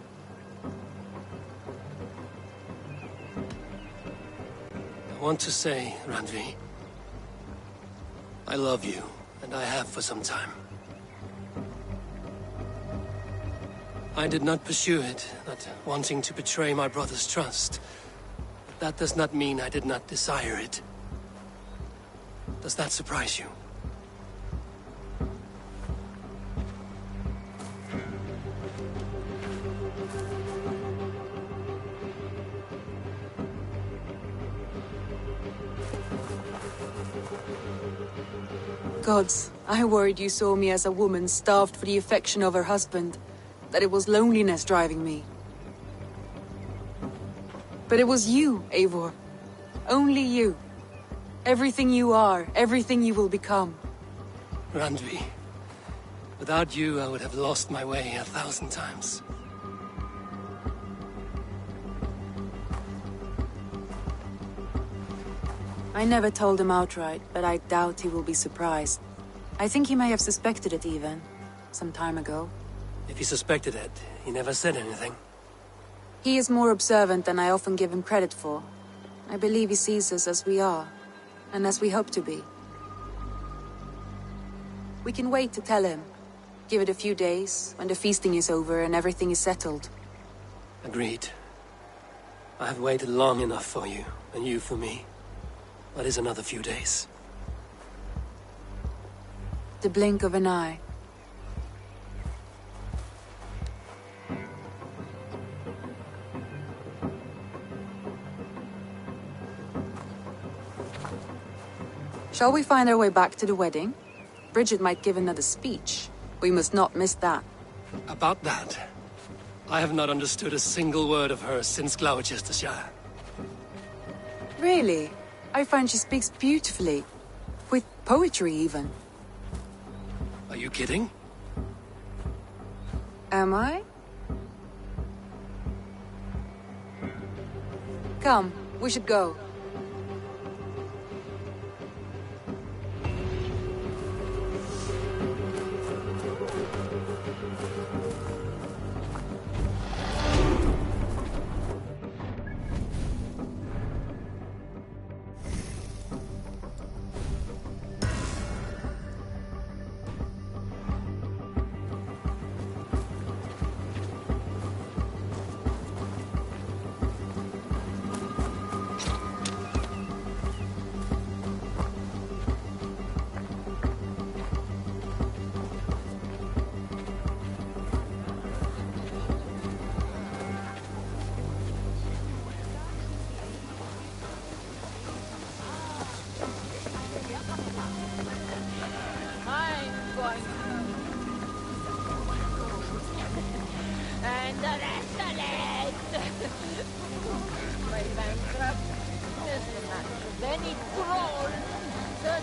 I want to say, Randvi, I love you, and I have for some time. I did not pursue it, not wanting to betray my brother's trust. But that does not mean I did not desire it. Does that surprise you? Gods, I worried you saw me as a woman starved for the affection of her husband. That it was loneliness driving me. But it was you, Eivor. Only you. Everything you are, everything you will become. Randvi, without you I would have lost my way 1,000 times. I never told him outright, but I doubt he will be surprised. I think he may have suspected it even, some time ago. If he suspected it, he never said anything. He is more observant than I often give him credit for. I believe he sees us as we are, and as we hope to be. We can wait to tell him. Give it a few days, when the feasting is over and everything is settled. Agreed. I have waited long enough for you, and you for me. What is another few days? The blink of an eye. Shall we find our way back to the wedding? Bridget might give another speech. We must not miss that. About that, I have not understood a single word of hers since Gloucestershire. Really? I find she speaks beautifully. With poetry, even. Are you kidding? Am I? Come, we should go. And the rest of it! My bankrupt, this match, then it crawls, the